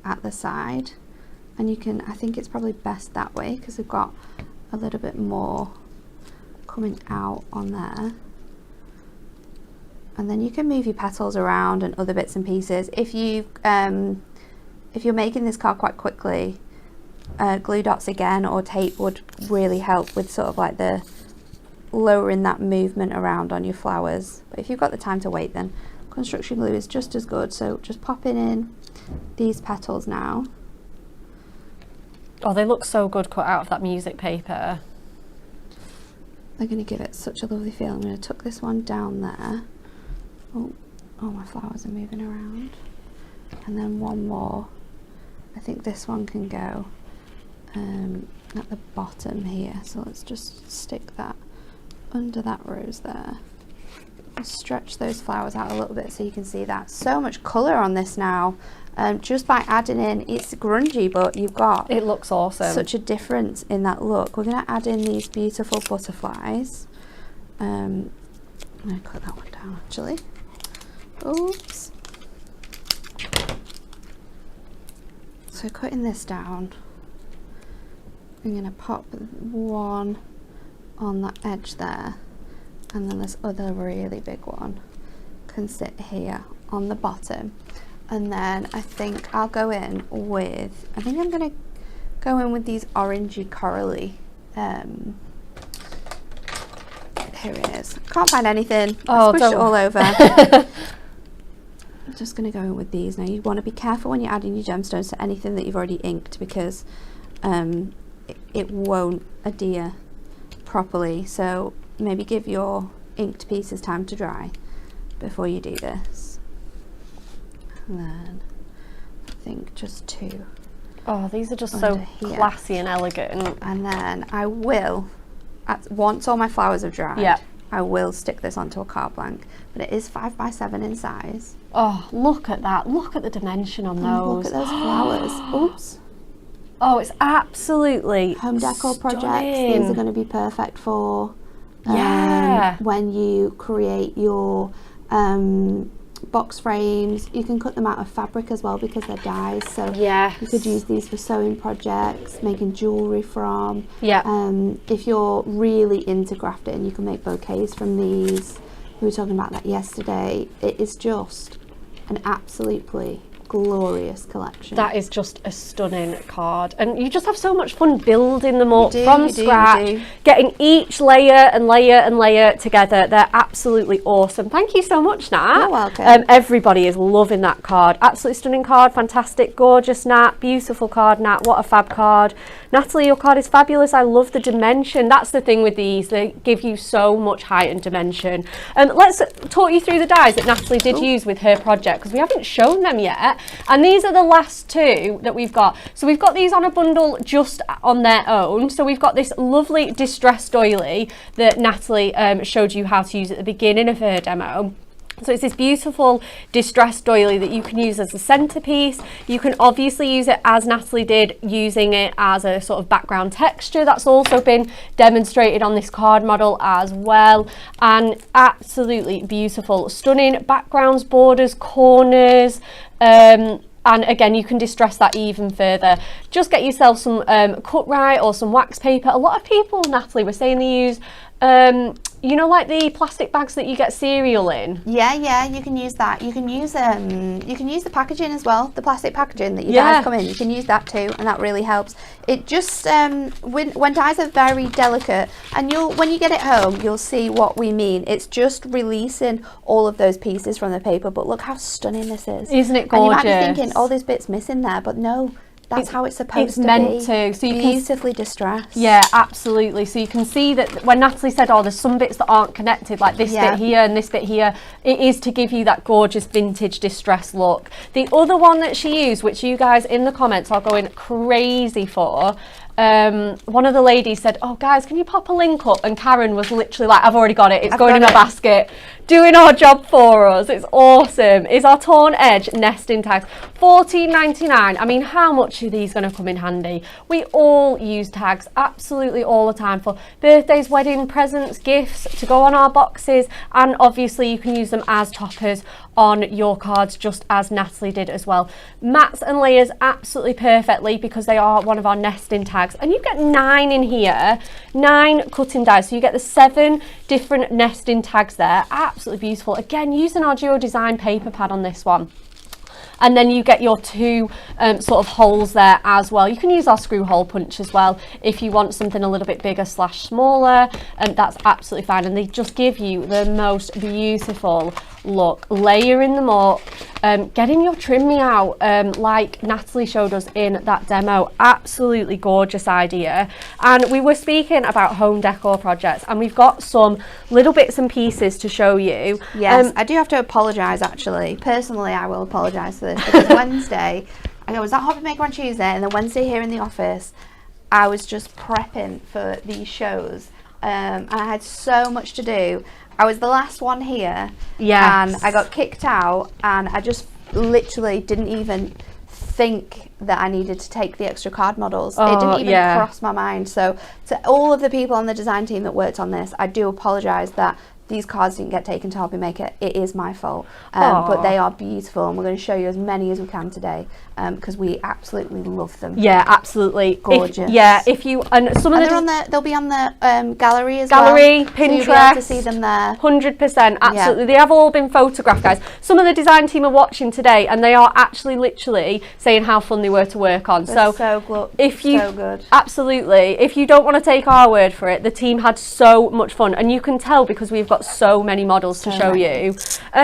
at the side. And you can, I think it's probably best that way because we've got a little bit more coming out on there. And then you can move your petals around and other bits and pieces. If you're making this card quite quickly, glue dots again or tape would really help with sort of like the lowering that movement around on your flowers. But if you've got the time to wait, then construction glue is just as good. So just popping in these petals now. Oh, they look so good cut out of that music paper. They're going to give it such a lovely feel. I'm going to tuck this one down there. Oh, my flowers are moving around. And then one more. I think this one can go at the bottom here. So let's just stick that under that rose there. I'll stretch those flowers out a little bit so you can see that. So much colour on this now. Just by adding in, it's grungy, but you've got, it looks awesome, such a difference in that look. We're going to add in these beautiful butterflies. I'm going to cut that one down actually. Oops. So cutting this down, I'm going to pop one on that edge there, and then this other really big one can sit here on the bottom. And then I think I'll go in with, I think I'm going to go in with these orangey corally. Here it is. Can't find anything. I squished it all over. I'm just going to go in with these. Now you want to be careful when you're adding your gemstones to anything that you've already inked, because it won't adhere properly. So maybe give your inked pieces time to dry before you do this. And then I think just two. Oh, these are just so classy and elegant. And then I will, once all my flowers have dried, I will stick this onto a card blank. But it is 5 by 7 in size. Oh, look at that. Look at the dimension on those. Look at those flowers. Oops. Oh, it's absolutely home decor projects. stunning. These are going to be perfect for when you create your box frames. You can cut them out of fabric as well because they're dyes, so you could use these for sewing projects, making jewellery from. If you're really into grafting, you can make bouquets from these. We were talking about that yesterday. It is just an absolutely glorious collection. That is just a stunning card, and you just have so much fun building them up from scratch, getting each layer and layer and layer together. They're absolutely awesome. Thank you so much, Nat. You're welcome. Everybody is loving that card. Absolutely stunning card, fantastic, gorgeous, Nat. Beautiful card, Nat. What a fab card. Natalie, your card is fabulous. I love the dimension. That's the thing with these, they give you so much height and dimension. Let's talk you through the dies that Natalie did use with her project, because we haven't shown them yet. And these are the last two that we've got. So we've got these on a bundle just on their own. So we've got this lovely distressed doily that Natalie showed you how to use at the beginning of her demo. So it's this beautiful distressed doily that you can use as a centerpiece. You can obviously use it as Natalie did, using it as a sort of background texture. That's also been demonstrated on this card model as well. And absolutely beautiful, stunning backgrounds, borders, corners. And again, you can distress that even further. Just get yourself some cut-right or some wax paper. A lot of people, Natalie, were saying they use you know, like the plastic bags that you get cereal in. Yeah, you can use that. You can use the packaging as well, the plastic packaging that your dies come in. You can use that too, and that really helps. It just when dies are very delicate, and when you get it home, you'll see what we mean. It's just releasing all of those pieces from the paper. But look how stunning this is. Isn't it gorgeous? And you might be thinking, oh, this bit's missing there, but no. That's how it's supposed to be. It's meant to. So you beautifully distressed. Yeah, absolutely. So you can see that when Natalie said, oh, there's some bits that aren't connected, like this bit here and this bit here, it is to give you that gorgeous vintage distress look. The other one that she used, which you guys in the comments are going crazy for, one of the ladies said, oh guys, can you pop a link up? And Karen was literally like, I've already got it, it's going in my basket, doing our job for us. It's awesome. Is our Torn Edge nesting tags, $14.99. I mean, how much are these going to come in handy? We all use tags absolutely all the time for birthdays, wedding presents, gifts, to go on our boxes, and obviously you can use them as toppers on your cards, just as Natalie did as well. Mats and layers absolutely perfectly because they are one of our nesting tags, and you get 9 in here, 9 cutting dies, so you get the 7 different nesting tags there. Absolutely beautiful. Again, using our Duo Design paper pad on this one. And then you get your 2 sort of holes there as well. You can use our screw hole punch as well if you want something a little bit bigger / smaller, and that's absolutely fine. And they just give you the most beautiful look, layering them up, getting your trim out like Natalie showed us in that demo. Absolutely gorgeous idea. And we were speaking about home decor projects, and we've got some little bits and pieces to show you. Yes, I do have to apologise actually. Personally, I will apologise for this because Wednesday, I was at Hobby Maker on Tuesday, and then Wednesday here in the office, I was just prepping for these shows, and I had so much to do. I was the last one here, and I got kicked out, and I just literally didn't even think that I needed to take the extra card models. It didn't even cross my mind. So to all of the people on the design team that worked on this, I do apologise that these cards didn't get taken to Hobby Maker. It is my fault, but they are beautiful, and we're going to show you as many as we can today because we absolutely love them. Yeah, absolutely gorgeous. If you and some of them they'll be on the gallery as gallery, well. Pinterest, so you'll be able to see them there. 100%, absolutely. They have all been photographed, guys. Some of the design team are watching today, and they are actually literally saying how fun they were to work on. So good. Absolutely, if you don't want to take our word for it, the team had so much fun, and you can tell because we've got so many models to show you.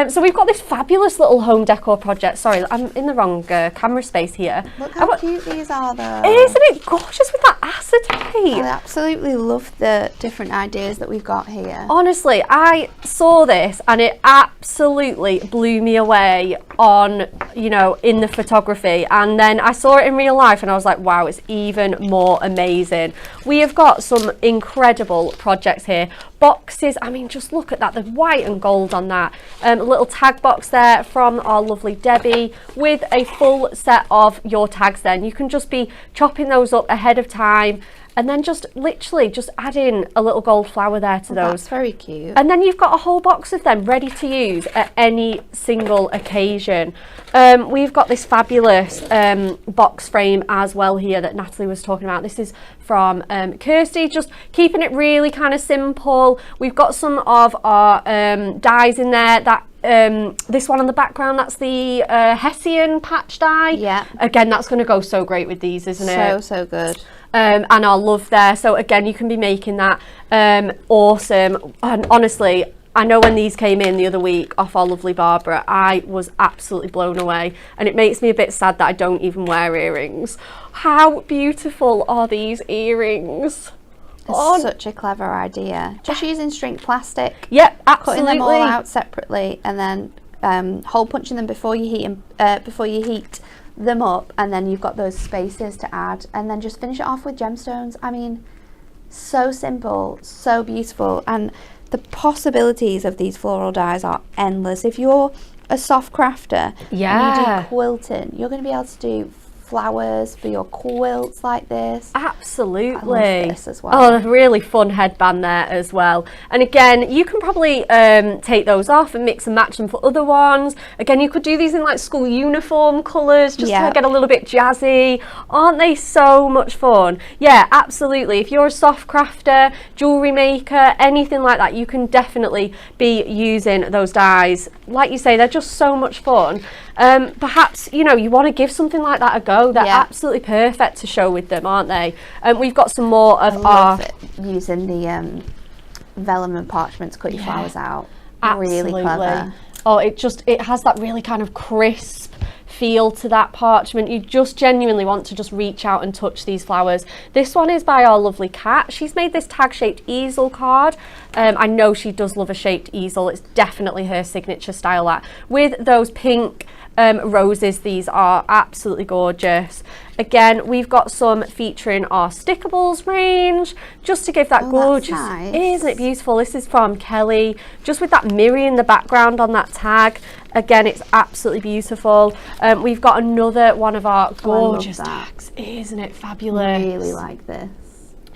So we've got this fabulous little home decor project. Sorry, I'm in the wrong camera space here. Look how cute these are though. Isn't it gorgeous with that acetate? I absolutely love the different ideas that we've got here. Honestly, I saw this and it absolutely blew me away on, you know, in the photography, and then I saw it in real life and I was like, wow, it's even more amazing. We have got some incredible projects here. Boxes, I mean, just look at that, the white and gold on that. A little tag box there from our lovely Debbie with a full set of your tags then. You can just be chopping those up ahead of time and then just literally just add in a little gold flower there to those. That's very cute. And then you've got a whole box of them ready to use at any single occasion. We've got this fabulous box frame as well here that Natalie was talking about. This is from Kirsty, just keeping it really kind of simple. We've got some of our dies in there. That this one on the background, that's the Hessian patch die. Yeah. Again, that's going to go so great with these, isn't it? So good. And our love there. So again, you can be making that awesome. And honestly, I know when these came in the other week off our lovely Barbara, I was absolutely blown away, and it makes me a bit sad that I don't even wear earrings. How beautiful are these earrings? It's such a clever idea. Just using shrink plastic. Yep, absolutely. Cutting them all out separately, and then hole punching them before you heat them up, and then you've got those spaces to add, and then just finish it off with gemstones. I mean, so simple, so beautiful. And the possibilities of these floral dies are endless. If you're a soft crafter and you do quilting, you're going to be able to do flowers for your quilts like this. Absolutely. I love this as well. Oh, a really fun headband there as well. And again, you can probably take those off and mix and match them for other ones. Again, you could do these in like school uniform colours just to get a little bit jazzy. Aren't they so much fun? Yeah, absolutely. If you're a soft crafter, jewellery maker, anything like that, you can definitely be using those dies. Like you say, they're just so much fun. Perhaps, you know, you want to give something like that a go. They're absolutely perfect to show with them, aren't they? We've got some more of our using the vellum and parchment to cut your flowers out. Absolutely. Really clever. Oh, it has that really kind of crisp feel to that parchment. You just genuinely want to just reach out and touch these flowers. This one is by our lovely Kat. She's made this tag shaped easel card. I know she does love a shaped easel. It's definitely her signature style, that with those pink roses. These are absolutely gorgeous. Again, we've got some featuring our stickables range, just to give that gorgeous, nice. Isn't it beautiful? This is from Kelly, just with that mirror in the background on that tag. Again, it's absolutely beautiful. We've got another one of our gorgeous tags. Isn't it fabulous? I really like this.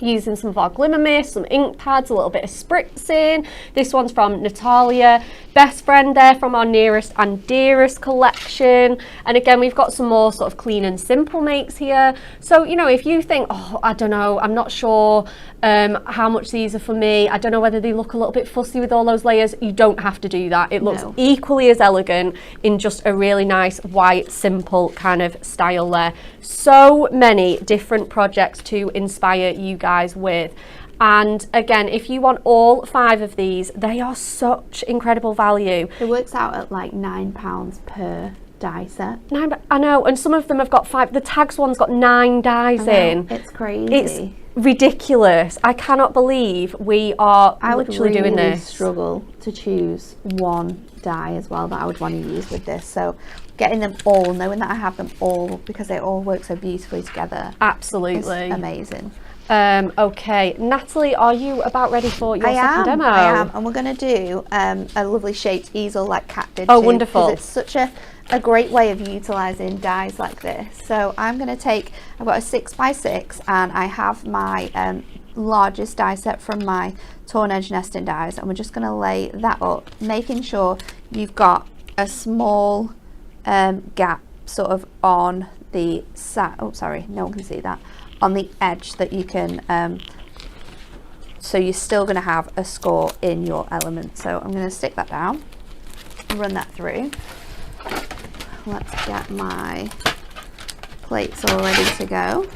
Using some of our glimmer mist, some ink pads, a little bit of spritzing. This one's from Natalia, best friend there from our nearest and dearest collection. And again, we've got some more sort of clean and simple makes here. So, you know, if you think, oh, I don't know, I'm not sure how much these are for me, I don't know whether they look a little bit fussy with all those layers, you don't have to do that. It looks equally as elegant in just a really nice white, simple kind of style there. So many different projects to inspire you guys with. And again, if you want all 5 of these, they are such incredible value. It works out at like £9 per die set. I know, and some of them have got 5. The tags one's got 9 dies in. It's crazy. It's ridiculous. I cannot believe we are literally doing this. I would really struggle to choose one die as well that I would want to use with this. So getting them all, knowing that I have them all, because they all work so beautifully together. Absolutely. It's amazing. Okay, Natalie, are you about ready for your second demo? I am, and we're going to do a lovely shaped easel like Kat did. Oh, wonderful. It's such a great way of utilising dies like this. So I'm going to take, I've got a 6x6 and I have my largest die set from my torn edge nesting dies, and we're just going to lay that up, making sure you've got a small gap sort of on the side. Oh, sorry, no one can see that. On the edge that you can, so you're still going to have a score in your element. So I'm going to stick that down, run that through. Let's get my plates all ready to go.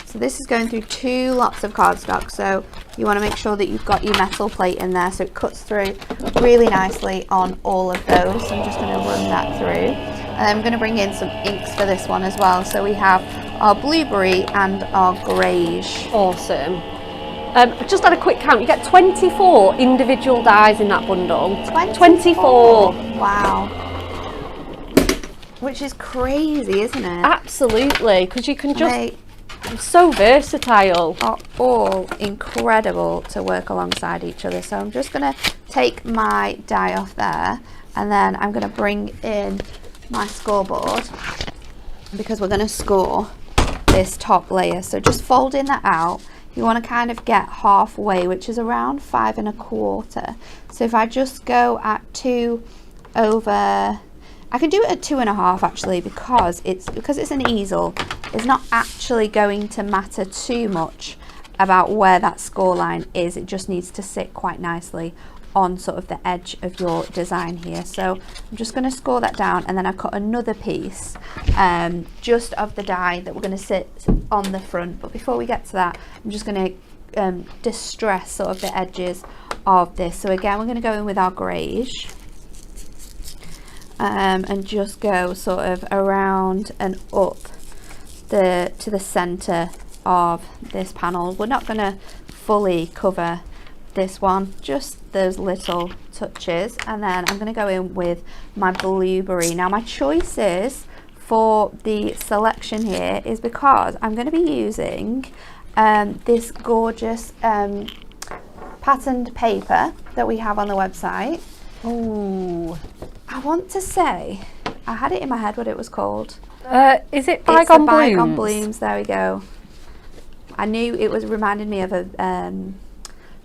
So this is going through 2 lots of cardstock, so you want to make sure that you've got your metal plate in there so it cuts through really nicely on all of those. So I'm just going to run that through, and I'm going to bring in some inks for this one as well. So we have our blueberry and our greige. Awesome. Just at a quick count, you get 24 individual dies in that bundle. 24. Wow. Which is crazy, isn't it? Absolutely, because you can just, so versatile. Are all incredible to work alongside each other. So I'm just going to take my die off there, and then I'm going to bring in my scoreboard, because we're going to score this top layer. So just folding that out, you want to kind of get halfway, which is around 5 1/4. So if I just go at 2 over, I can do it at 2 1/2 actually, because it's an easel. It's not actually going to matter too much about where that score line is. It just needs to sit quite nicely on sort of the edge of your design here. So I'm just going to score that down, and then I cut another piece just of the die that we're going to sit on the front. But before we get to that, I'm just going to distress sort of the edges of this. So again, we're going to go in with our greige, and just go sort of around and up to the center of this panel. We're not going to fully cover this one, just those little touches. And then I'm going to go in with my blueberry. Now my choices for the selection here is because I'm going to be using this gorgeous patterned paper that we have on the website. Oh, I want to say, I had it in my head what it was called. is it It's Bygone the Bygone Blooms? Blooms, there we go. I knew it was reminded me of a,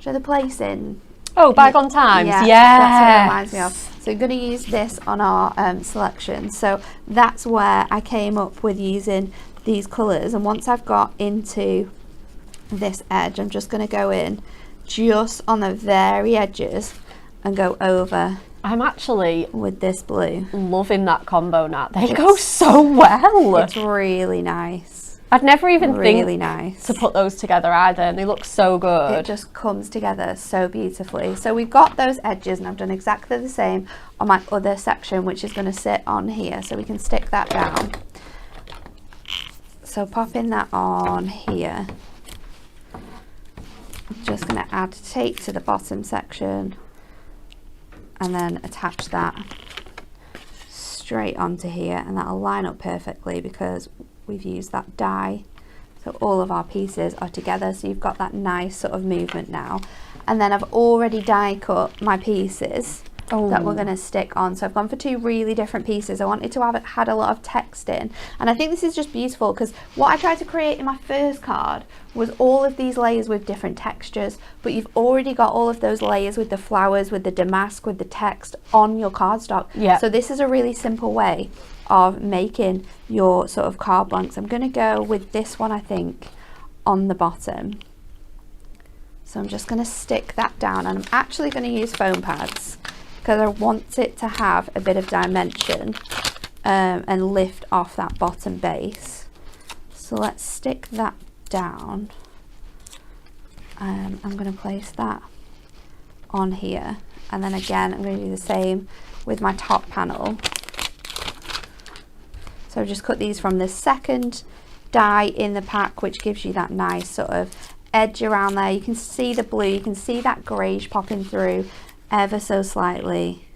show the place in... Oh, Bygone Times, yeah. yeah. That's what it reminds me of. So we're going to use this on our selection. So that's where I came up with using these colours. And once I've got into this edge, I'm just going to go in just on the very edges and go over. I'm actually with this blue. Loving that combo, Nat. They go so well. It's really nice. I'd never even really think nice to put those together either, and they look so good. It just comes together so beautifully. So we've got those edges, and I've done exactly the same on my other section, which is going to sit on here, so we can stick that down. So popping that on here, I'm just going to add tape to the bottom section and then attach that straight onto here, and that'll line up perfectly because we've used that die, so all of our pieces are together, so you've got that nice sort of movement now. And then I've already die cut my pieces that we're going to stick on. So I've gone for two really different pieces. I wanted to have it had a lot of text in, and I think this is just beautiful because what I tried to create in my first card was all of these layers with different textures, but you've already got all of those layers with the flowers, with the damask, with the text on your cardstock. Yeah. So this is a really simple way of making your sort of card blanks. I'm going to go with this one, I think, on the bottom. So I'm just going to stick that down, and I'm actually going to use foam pads because I want it to have a bit of dimension and lift off that bottom base. So let's stick that down. I'm going to place that on here, and then again I'm going to do the same with my top panel. So I've just cut these from the second die in the pack, which gives you that nice sort of edge around there. You can see the blue, you can see that greige popping through ever so slightly.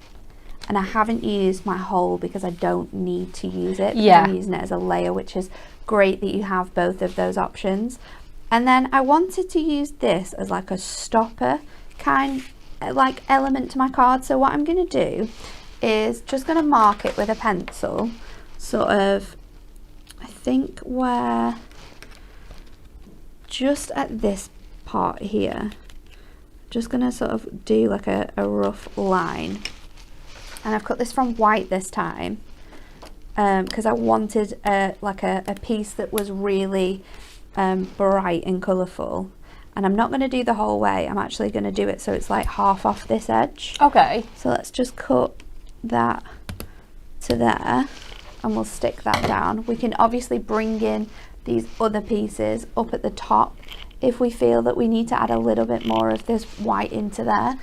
And I haven't used my hole because I don't need to use it. Yeah. I'm using it as a layer, which is great that you have both of those options. And then I wanted to use this as like a stopper kind like element to my card. So what I'm going to do is just going to mark it with a pencil, sort of, I think where, just at this part here, just going to sort of do like a rough line. And I've cut this from white this time because I wanted like a piece that was really bright and colourful. And I'm not going to do the whole way, I'm actually going to do it so it's like half off this edge. Okay. So let's just cut that to there and we'll stick that down. We can obviously bring in these other pieces up at the top if we feel that we need to add a little bit more of this white into there.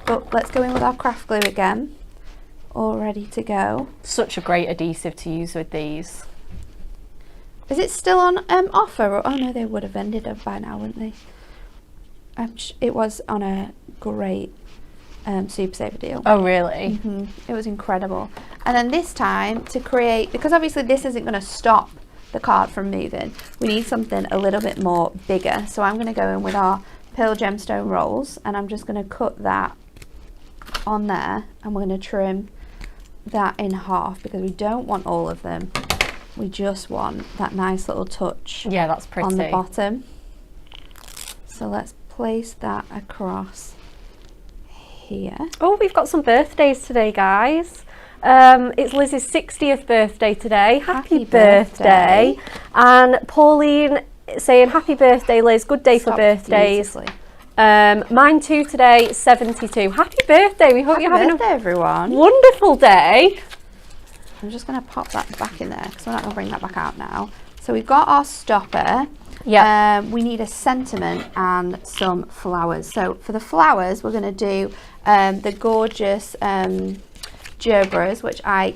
But let's go in with our craft glue again, all ready to go. Such a great adhesive to use with these. Is it still on offer? Or, oh no, they would have ended up by now, wouldn't they? It was on a great Super Saver deal. Oh really? Mm-hmm. It was incredible. And then this time to create, because obviously this isn't going to stop the card from moving, we need something a little bit more bigger. So I'm going to go in with our pearl gemstone rolls and I'm just going to cut that on there, and we're going to trim that in half because we don't want all of them. We just want that nice little touch. Yeah, that's pretty. On the bottom. So let's place that across here. Oh, we've got some birthdays today, guys. It's Liz's 60th birthday today. Happy birthday. And Pauline saying happy birthday, Liz. Good day for birthdays. Mine too today, 72. Happy birthday. We hope you're having a everyone. Wonderful day. I'm just going to pop that back in there because we're not going to bring that back out now. So we've got our stopper. Yeah. We need a sentiment and some flowers. So for the flowers, we're going to do the gorgeous gerbras, which I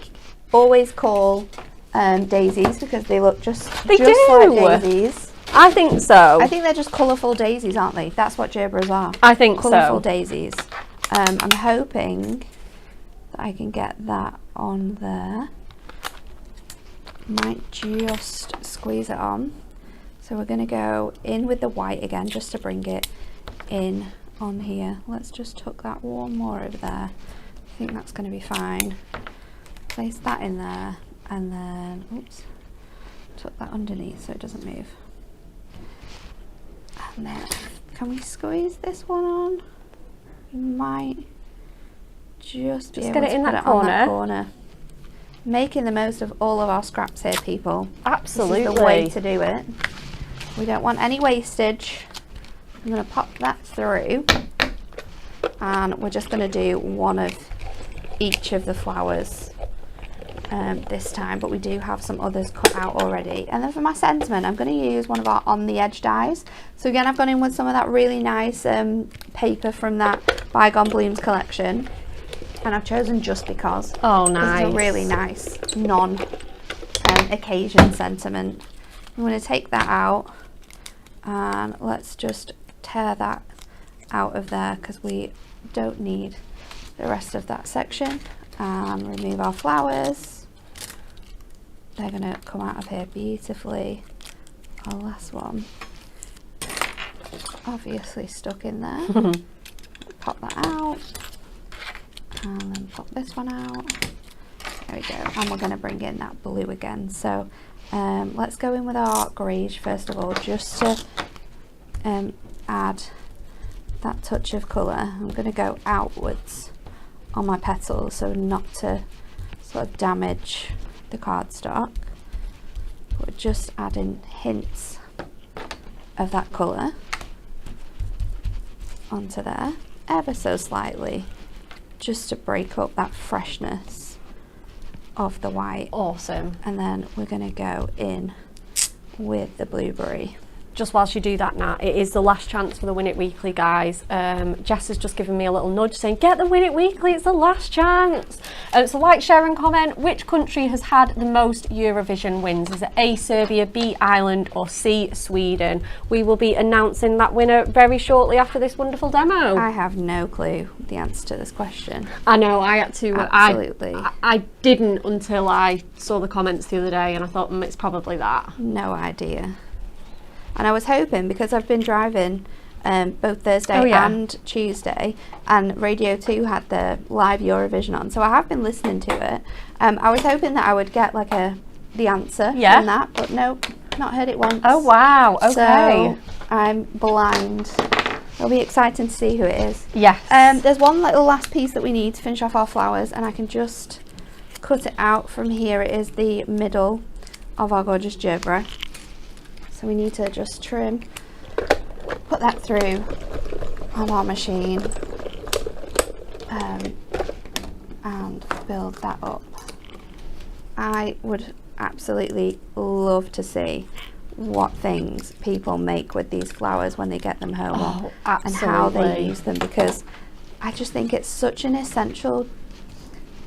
always call daisies because they look just like daisies. I think so. I think they're just colourful daisies, aren't they? That's what gerbras are. I think colourful so. daisies. I'm hoping that I can get that on there. Might just squeeze it on. So we're going to go in with the white again just to bring it in on here. Let's just tuck that one more over there. I think that's going to be fine. Place that in there and then, oops, tuck that underneath so it doesn't move. And then, can we squeeze this one on? We might just be able get it to in put that it on that corner. corner. Making the most of all of our scraps here, people. Absolutely. This is the way to do it. We don't want any wastage. I'm going to pop that through and we're just going to do one of each of the flowers this time, but we do have some others cut out already. And then for my sentiment, I'm going to use one of our on the edge dies. So again, I've gone in with some of that really nice paper from that Bygone Blooms collection, and I've chosen Just Because. Oh, nice. This is a really nice occasion sentiment. I'm going to take that out and let's just tear that out of there because we don't need the rest of that section, and remove our flowers. They're going to come out of here beautifully. Our last one obviously stuck in there. Pop that out and then pop this one out. There we go. And we're going to bring in that blue again. So let's go in with our greige first of all, just to add that touch of colour. I'm going to go outwards on my petals so not to sort of damage the cardstock. We're just adding hints of that colour onto there, ever so slightly, just to break up that freshness of the white. Awesome. And then we're going to go in with the blueberry. Just whilst you do that, Nat, it is the last chance for the Win It Weekly, guys. Jess has just given me a little nudge saying, get the Win It Weekly, it's the last chance. So like, share and comment, which country has had the most Eurovision wins? Is it A, Serbia, B, Ireland, or C, Sweden? We will be announcing that winner very shortly after this wonderful demo. I have no clue the answer to this question. I know, I had to. Absolutely. I didn't until I saw the comments the other day and I thought, it's probably that. No idea. And I was hoping, because I've been driving both Thursday and Tuesday, and Radio 2 had the live Eurovision on, so I have been listening to it. I was hoping that I would get like the answer from that, but nope, not heard it once. Oh wow, okay. So I'm blind. It'll be exciting to see who it is. Yes. There's one little last piece that we need to finish off our flowers, and I can just cut it out from here. It is the middle of our gorgeous gerbera. So we need to just trim, put that through on our machine, and build that up. I would absolutely love to see what things people make with these flowers when they get them home, and how they use them, because I just think it's such an essential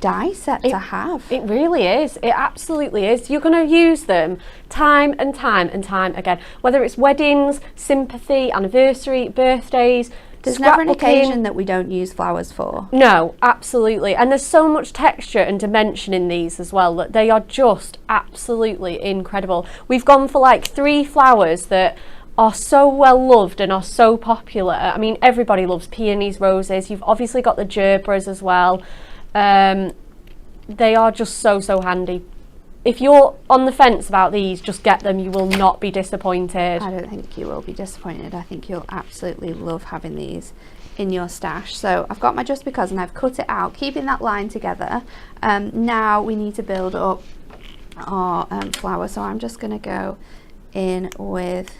die set to have. It really is. It absolutely is. You're going to use them time and time and time again, whether it's weddings, sympathy, anniversary, birthdays. There's never an occasion that we don't use flowers for. No, absolutely. And there's so much texture and dimension in these as well that they are just absolutely incredible. We've gone for like 3 flowers that are so well loved and are so popular. I mean, everybody loves peonies, roses. You've obviously got the gerberas as well. They are just so handy. If you're on the fence about these, just get them. You will not be disappointed. I don't think you will be disappointed. I think you'll absolutely love having these in your stash. So I've got my Just Because and I've cut it out, keeping that line together. Now we need to build up our flower. So I'm just going to go in with,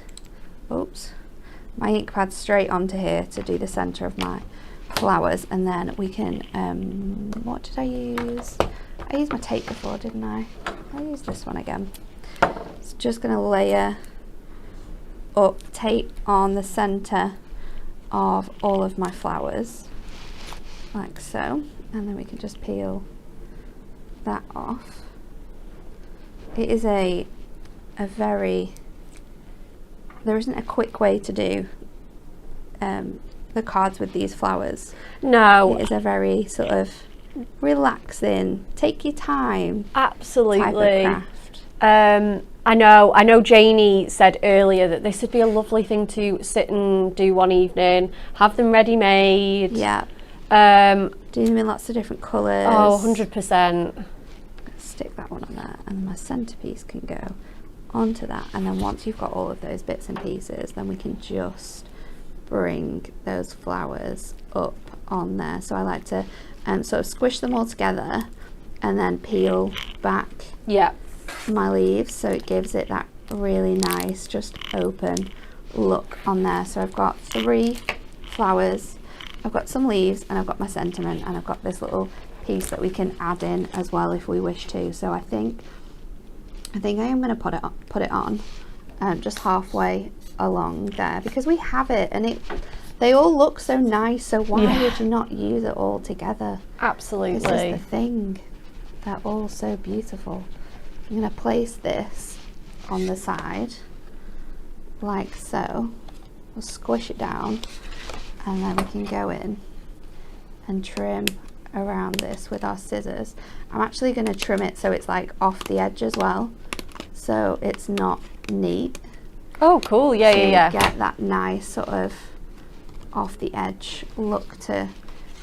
my ink pad straight onto here to do the centre of my flowers, and then we can what did I use? I used my tape before, didn't I? I'll use this one again. It's just going to layer up tape on the centre of all of my flowers like so, and then we can just peel that off. It is a very, there isn't a quick way to do the cards with these flowers. No. It is a very sort of relaxing, take your time absolutely type of craft. I know Janie said earlier that this would be a lovely thing to sit and do one evening, have them ready made. Yeah. Do them in lots of different colours. Oh, 100%. Stick that one on there, and my centerpiece can go onto that. And then once you've got all of those bits and pieces, then we can just bring those flowers up on there. So I like to sort of squish them all together and then peel back my leaves, so it gives it that really nice, just open look on there. So I've got 3 flowers, I've got some leaves, and I've got my sentiment, and I've got this little piece that we can add in as well if we wish to. So I think I am going to put it on just halfway along there, because we have it and they all look so nice, so why would you not use it all together? Absolutely. This is the thing, they're all so beautiful. I'm going to place this on the side like so. We'll squish it down, and then we can go in and trim around this with our scissors. I'm actually going to trim it so it's like off the edge as well, so it's not neat. Oh, cool. Yeah, so yeah. Get that nice sort of off the edge look to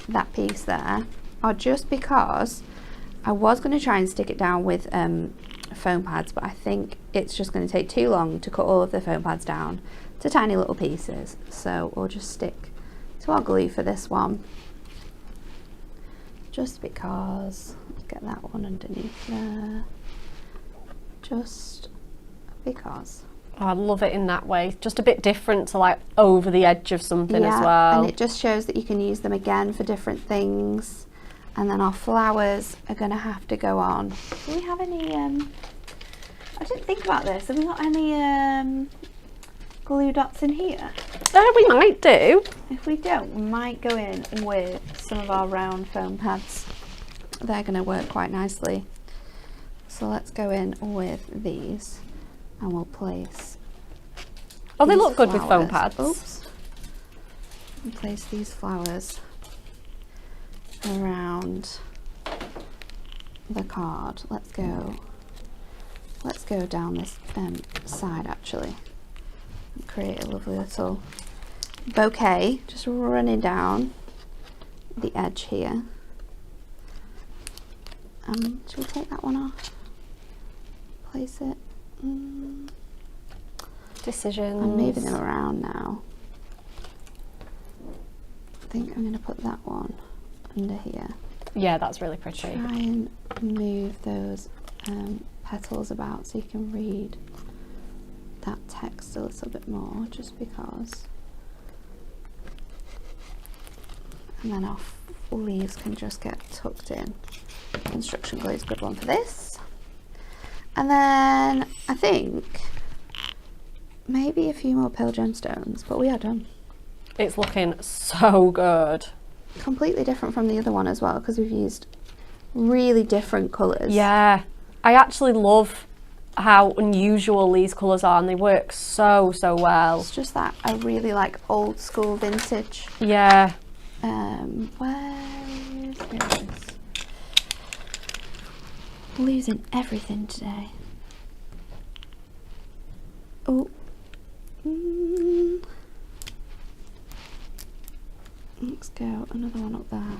that piece there. Or just because I was going to try and stick it down with foam pads, but I think it's just going to take too long to cut all of the foam pads down to tiny little pieces, so we'll just stick to our glue for this one, just because. Get that one underneath there, just because. Oh, I love it in that way, just a bit different to like over the edge of something as well. And it just shows that you can use them again for different things. And then our flowers are going to have to go on. Do we have any I didn't think about this, have we got any glue dots in here? We might do. If we don't, we might go in with some of our round foam pads. They're going to work quite nicely. So let's go in with these, and we'll place. Oh, they look good with foam pads. Oops. And place these flowers around the card. Let's go down this side actually, and create a lovely little bouquet just running down the edge here. Should we take that one off? Place it. Decisions. I'm moving them around now. I think I'm going to put that one under here. Yeah, that's really pretty. Try and move those petals about so you can read that text a little bit more, just because. And then our leaves can just get tucked in. Construction glue is a good one for this. And then I think maybe a few more pearl gemstones, but we are done. It's looking so good. Completely different from the other one as well, because we've used really different colours. Yeah, I actually love how unusual these colours are, and they work so well. It's just that I really like old school vintage. Yeah. Here it is. Losing everything today. Oh. Let's go another one up there.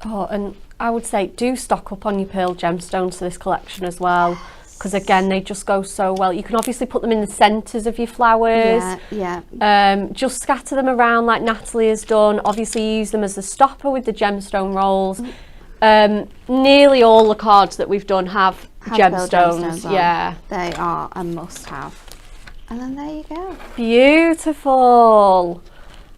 Oh, and I would say do stock up on your pearl gemstones for this collection as well, because again they just go so well. You can obviously put them in the centres of your flowers. Yeah. Just scatter them around like Natalie has done. Obviously use them as a stopper with the gemstone rolls. Nearly all the cards that we've done have gemstones. Yeah, they are a must-have. And then there you go. Beautiful.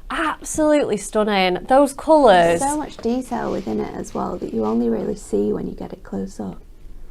Absolutely stunning. Those colours. There's so much detail within it as well that you only really see when you get it close up.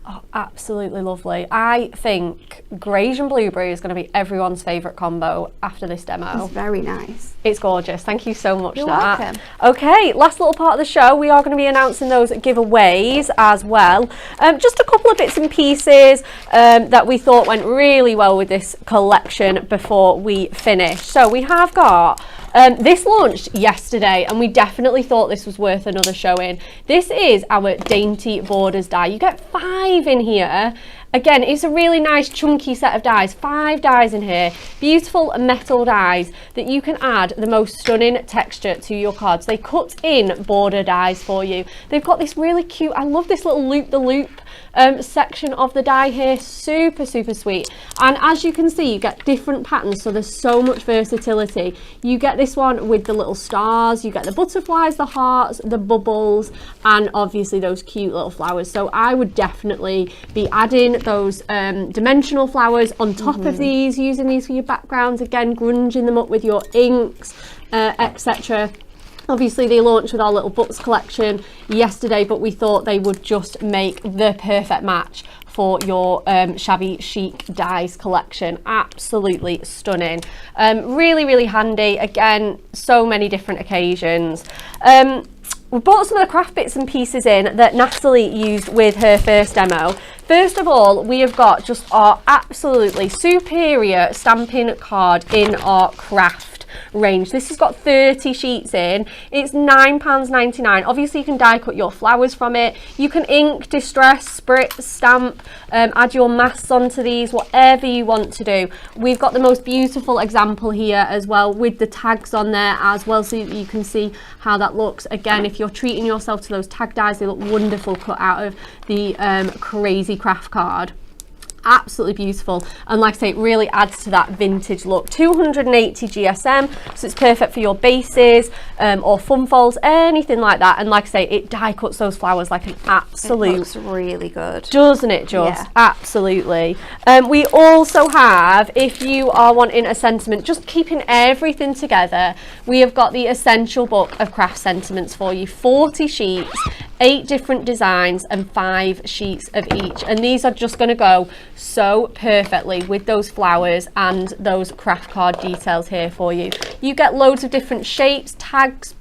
Oh, absolutely lovely. I think Grey's and Blueberry is going to be everyone's favourite combo after this demo. It's very nice. It's gorgeous. Thank you so much, You're Nat. welcome. Okay, last little part of the show, we are going to be announcing those giveaways as well. Just a couple of bits and pieces that we thought went really well with this collection before we finish. So we have got this launched yesterday, and we definitely thought this was worth another showing. This is our Dainty Borders die. You get 5 in here, Again, it's a really nice chunky set of dies, 5 dies in here, beautiful metal dies that you can add the most stunning texture to your cards. They cut in border dies for you. They've got this really cute, I love this little loop-the-loop section of the die here, super sweet. And as you can see, you get different patterns, so there's so much versatility. You get this one with the little stars, you get the butterflies, the hearts, the bubbles, and obviously those cute little flowers. So I would definitely be adding those dimensional flowers on top of these, using these for your backgrounds, again grunging them up with your inks, etc. Obviously they launched with our little books collection yesterday, but we thought they would just make the perfect match for your Shabby Chic Dies collection. Absolutely stunning. Really handy. Again, so many different occasions. We brought some of the craft bits and pieces in that Natalie used with her first demo. First of all, we have got just our absolutely superior stamping card in our craft range. This has got 30 sheets in. It's £9.99. Obviously you can die cut your flowers from it. You can ink, distress, spritz, stamp, add your masks onto these, whatever you want to do. We've got the most beautiful example here as well with the tags on there as well, so you can see how that looks. Again, if you're treating yourself to those tag dies, they look wonderful cut out of the crazy craft card. Absolutely beautiful, and like I say, it really adds to that vintage look. 280 GSM, so it's perfect for your bases or fun folds, anything like that. And like I say, it die cuts those flowers like an absolute. It looks really good, doesn't it? Just absolutely. We also have, if you are wanting a sentiment, just keeping everything together, we have got the essential book of craft sentiments for you. 40 sheets, 8 different designs and 5 sheets of each, and these are just going to go so perfectly with those flowers and those craft card details here for you. You get loads of different shapes, tags,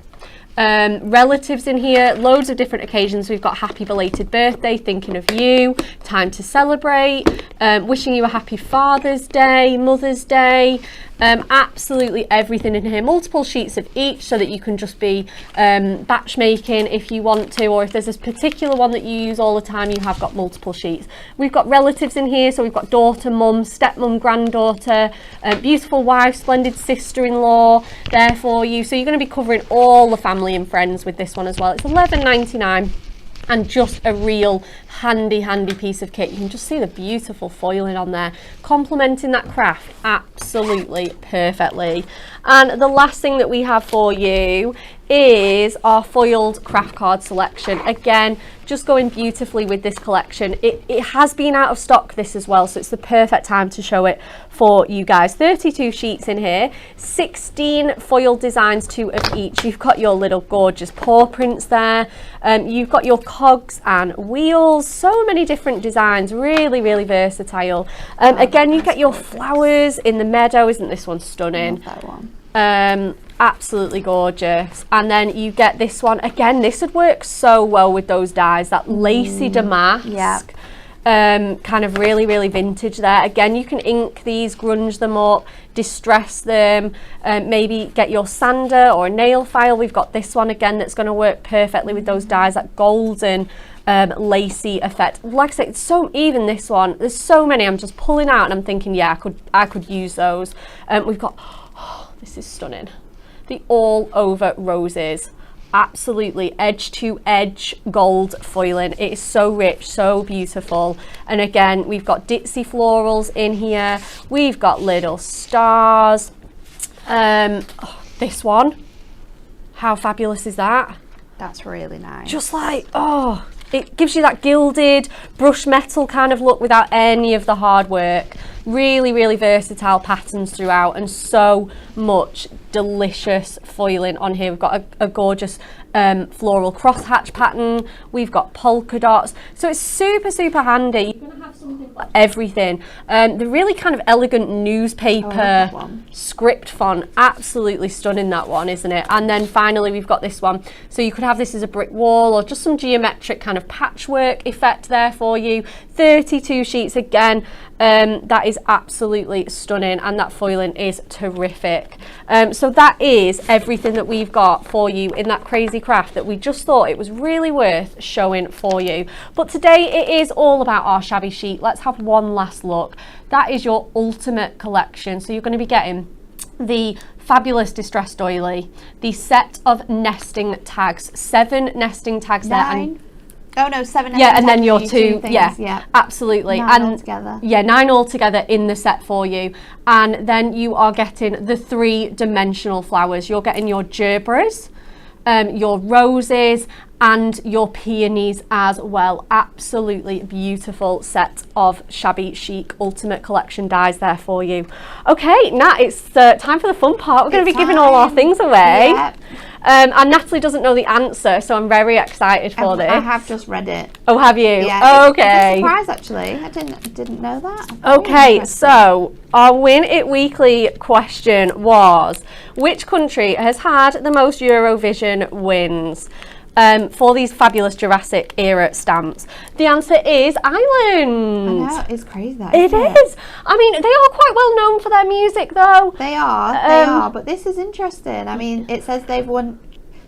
relatives in here, loads of different occasions. We've got happy belated birthday, thinking of you, time to celebrate, wishing you a happy Father's Day, Mother's Day, absolutely everything in here. Multiple sheets of each, so that you can just be batch making if you want to, or if there's this particular one that you use all the time, you have got multiple sheets. We've got relatives in here, so we've got daughter, mum, stepmum, granddaughter, beautiful wife, splendid sister-in-law there for you. So you're going to be covering all the family and friends with this one as well. It's £11.99. and just a real handy piece of kit. You can just see the beautiful foiling on there, complementing that craft absolutely perfectly. And the last thing that we have for you is our foiled craft card selection. Again, just going beautifully with this collection. It has been out of stock, this as well, so it's the perfect time to show it for you guys. 32 sheets in here, 16 foiled designs, 2 of each. You've got your little gorgeous paw prints there. You've got your cogs and wheels, so many different designs, really versatile. Again, you get your flowers in the meadow. Isn't this one stunning? I love that one. Absolutely gorgeous. And then you get this one. Again, this would work so well with those dies, that lacy damask. Kind of really vintage there. Again, you can ink these, grunge them up, distress them, maybe get your sander or a nail file. We've got this one again that's going to work perfectly with those dies, that golden lacy effect. Like I say, it's so, even this one, there's so many I'm just pulling out and I'm thinking, yeah, I could use those. We've got, oh, this is stunning, the all over roses. Absolutely edge to edge gold foiling. It is so rich, so beautiful. And again, we've got ditzy florals in here. We've got little stars. This one, how fabulous is that? That's really nice. Just like, oh, it gives you that gilded brush metal kind of look without any of the hard work. Really versatile patterns throughout, and so much delicious foiling on here. We've got a gorgeous floral crosshatch pattern. We've got polka dots, so it's super handy. You're gonna have something for everything. The really kind of elegant newspaper script font, absolutely stunning, that one, isn't it? And then finally we've got this one, so you could have this as a brick wall or just some geometric kind of patchwork effect there for you. 32 sheets again. That is absolutely stunning, and that foiling is terrific. So that is everything that we've got for you in that crazy craft that we just thought it was really worth showing for you. But today it is all about our Shabby Chic Chic. Let's have one last look. That is your ultimate collection. So you're going to be getting the fabulous distressed doily, the set of nesting tags, 7 nesting tags 9. there. Oh no, 7. Yeah, and then your 2 things, yeah, absolutely. 9 and altogether. Yeah, 9 altogether in the set for you. And then you are getting the 3-dimensional flowers. You're getting your gerbras, your roses, and your peonies as well. Absolutely beautiful set of Shabby Chic Ultimate Collection dies there for you. Okay, Nat, it's time for the fun part. We're going to be giving all our things away. Yep. And Natalie doesn't know the answer, so I'm very excited for this. I have just read it. Oh, have you? Yeah. Okay. It's a surprise, actually. I didn't know that. Okay, so our Win It Weekly question was, which country has had the most Eurovision wins for these fabulous Jurassic era stamps? The answer is Ireland. I know, it's crazy that, It isn't is. I mean, they are quite well known for their music, though. They are, but this is interesting. I mean, it says they've won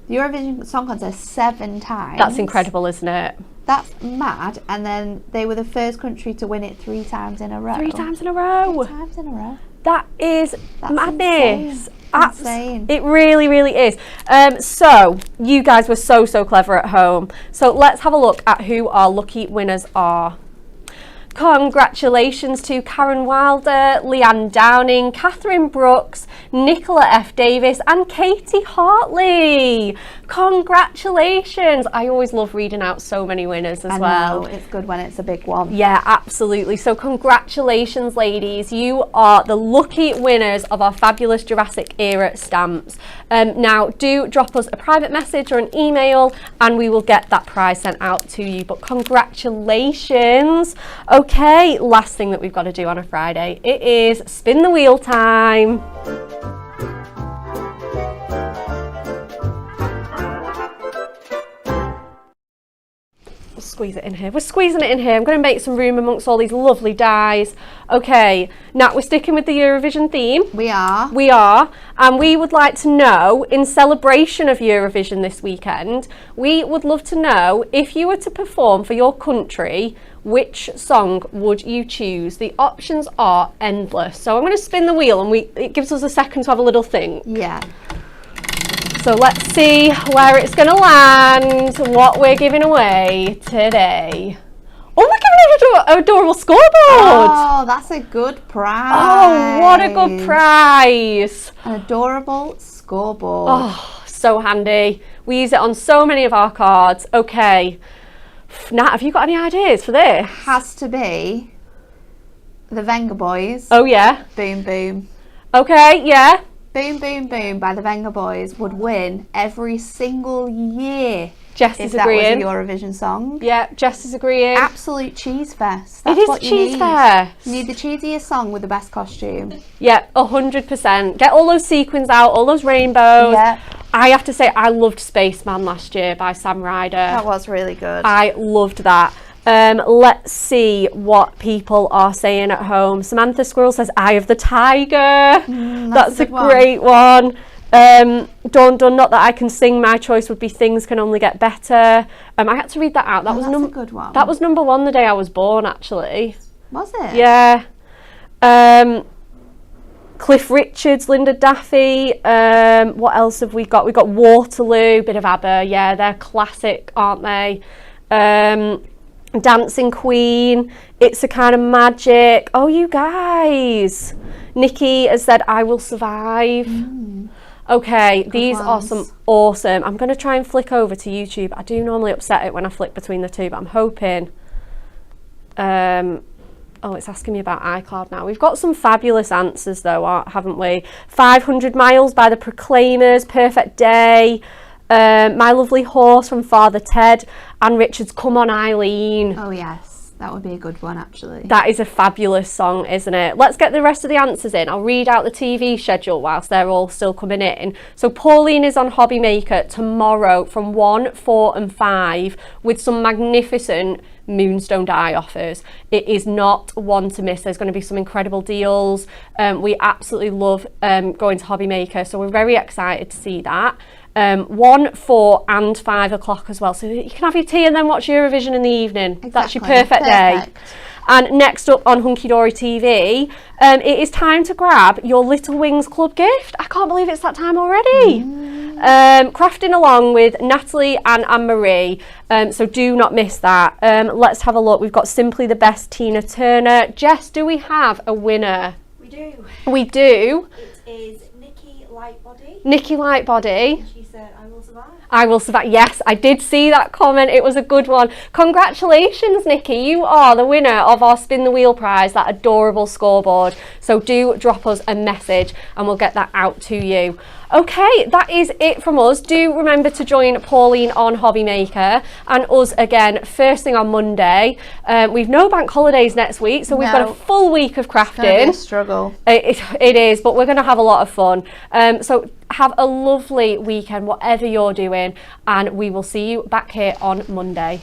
the Eurovision Song Contest 7 times. That's incredible, isn't it? That's mad. And then they were the first country to win it 3 times in a row. 3 times in a row. 3 times in a row. That is madness. Insane. It really, really is. So you guys were so clever at home. So let's have a look at who our lucky winners are. Congratulations to Karen Wilder, Leanne Downing, Catherine Brooks, Nicola F. Davis and Katie Hartley. Congratulations. I always love reading out so many winners as well. It's good when it's a big one. Yeah, absolutely. So congratulations, ladies. You are the lucky winners of our fabulous Jurassic era stamps. Now, do drop us a private message or an email and we will get that prize sent out to you. But congratulations. Okay, last thing that we've got to do on a Friday. It is spin the wheel time. Squeeze it in here. We're squeezing it in here. I'm going to make some room amongst all these lovely dies. Okay, now we're sticking with the Eurovision theme. We are. We are. And we would like to know, in celebration of Eurovision this weekend, we would love to know, if you were to perform for your country, which song would you choose? The options are endless. So I'm going to spin the wheel and it gives us a second to have a little think. Yeah. So let's see where it's going to land, what we're giving away today. Oh, we're giving an adorable scoreboard. Oh, that's a good prize. Oh, what a good prize. An adorable scoreboard. Oh, so handy. We use it on so many of our cards. Okay. Nat, have you got any ideas for this? Has to be the Venga Boys. Oh, yeah. Boom Boom. Okay, yeah. Boom Boom Boom by the Venga Boys would win every single year. Jess is agreeing. If that was a Eurovision song. Yeah, Jess is agreeing. Absolute cheese fest. That's it is what you cheese need. fest. You need the cheesiest song with the best costume. Yeah, 100%. Get all those sequins out, all those rainbows. Yeah. I have to say, I loved Spaceman last year by Sam Ryder. That was really good. I loved that. Let's see what people are saying at home. Samantha Squirrel says Eye of the Tiger. That's a great one. Dawn, not that I can sing. My choice would be Things Can Only Get Better. I had to read that out. That was that's a good one. That was number 1 the day I was born, actually. Was it? Yeah. Cliff Richards, Linda Daffy. What else have we got? We've got Waterloo, bit of ABBA. Yeah, they're classic, aren't they? Dancing Queen, It's a Kind of Magic. Oh, you guys. Nikki has said I Will Survive. Okay, these are some awesome. I'm going to try and flick over to YouTube. I do normally upset it when I flick between the two, but I'm hoping. Oh, it's asking me about iCloud now. We've got some fabulous answers though, haven't we? 500 Miles by the Proclaimers, Perfect Day. My Lovely Horse from Father Ted. Anne Richards, Come On Eileen. Oh yes, that would be a good one actually. That is a fabulous song, isn't it? Let's get the rest of the answers in. I'll read out the TV schedule whilst they're all still coming in. So Pauline is on Hobby Maker tomorrow from 1, 4 and 5 with some magnificent Moonstone Die offers. It is not one to miss. There's going to be some incredible deals. We absolutely love going to Hobby Maker, so we're very excited to see that. 1, 4 and 5 o'clock as well, so you can have your tea and then watch Eurovision in the evening. Exactly. That's your perfect day. And next up on Hunky Dory TV, it is time to grab your Little Wings Club gift. I can't believe it's that time already. Crafting along with Natalie and Anne-Marie, so do not miss that. Let's have a look. We've got Simply the Best Tina Turner. Jess, do we have a winner? We do. We do. It is Nikki Lightbody. Nikki Lightbody. And she said, I will survive. I will survive. Yes, I did see that comment. It was a good one. Congratulations, Nikki. You are the winner of our Spin the Wheel prize, that adorable scoreboard. So do drop us a message and we'll get that out to you. Okay, that is it from us. Do remember to join Pauline on Hobby Maker and us again first thing on Monday. We've no bank holidays next week, so we've got a full week of crafting. It's gonna be a struggle. It is, but we're going to have a lot of fun. So have a lovely weekend, whatever you're doing, and we will see you back here on Monday.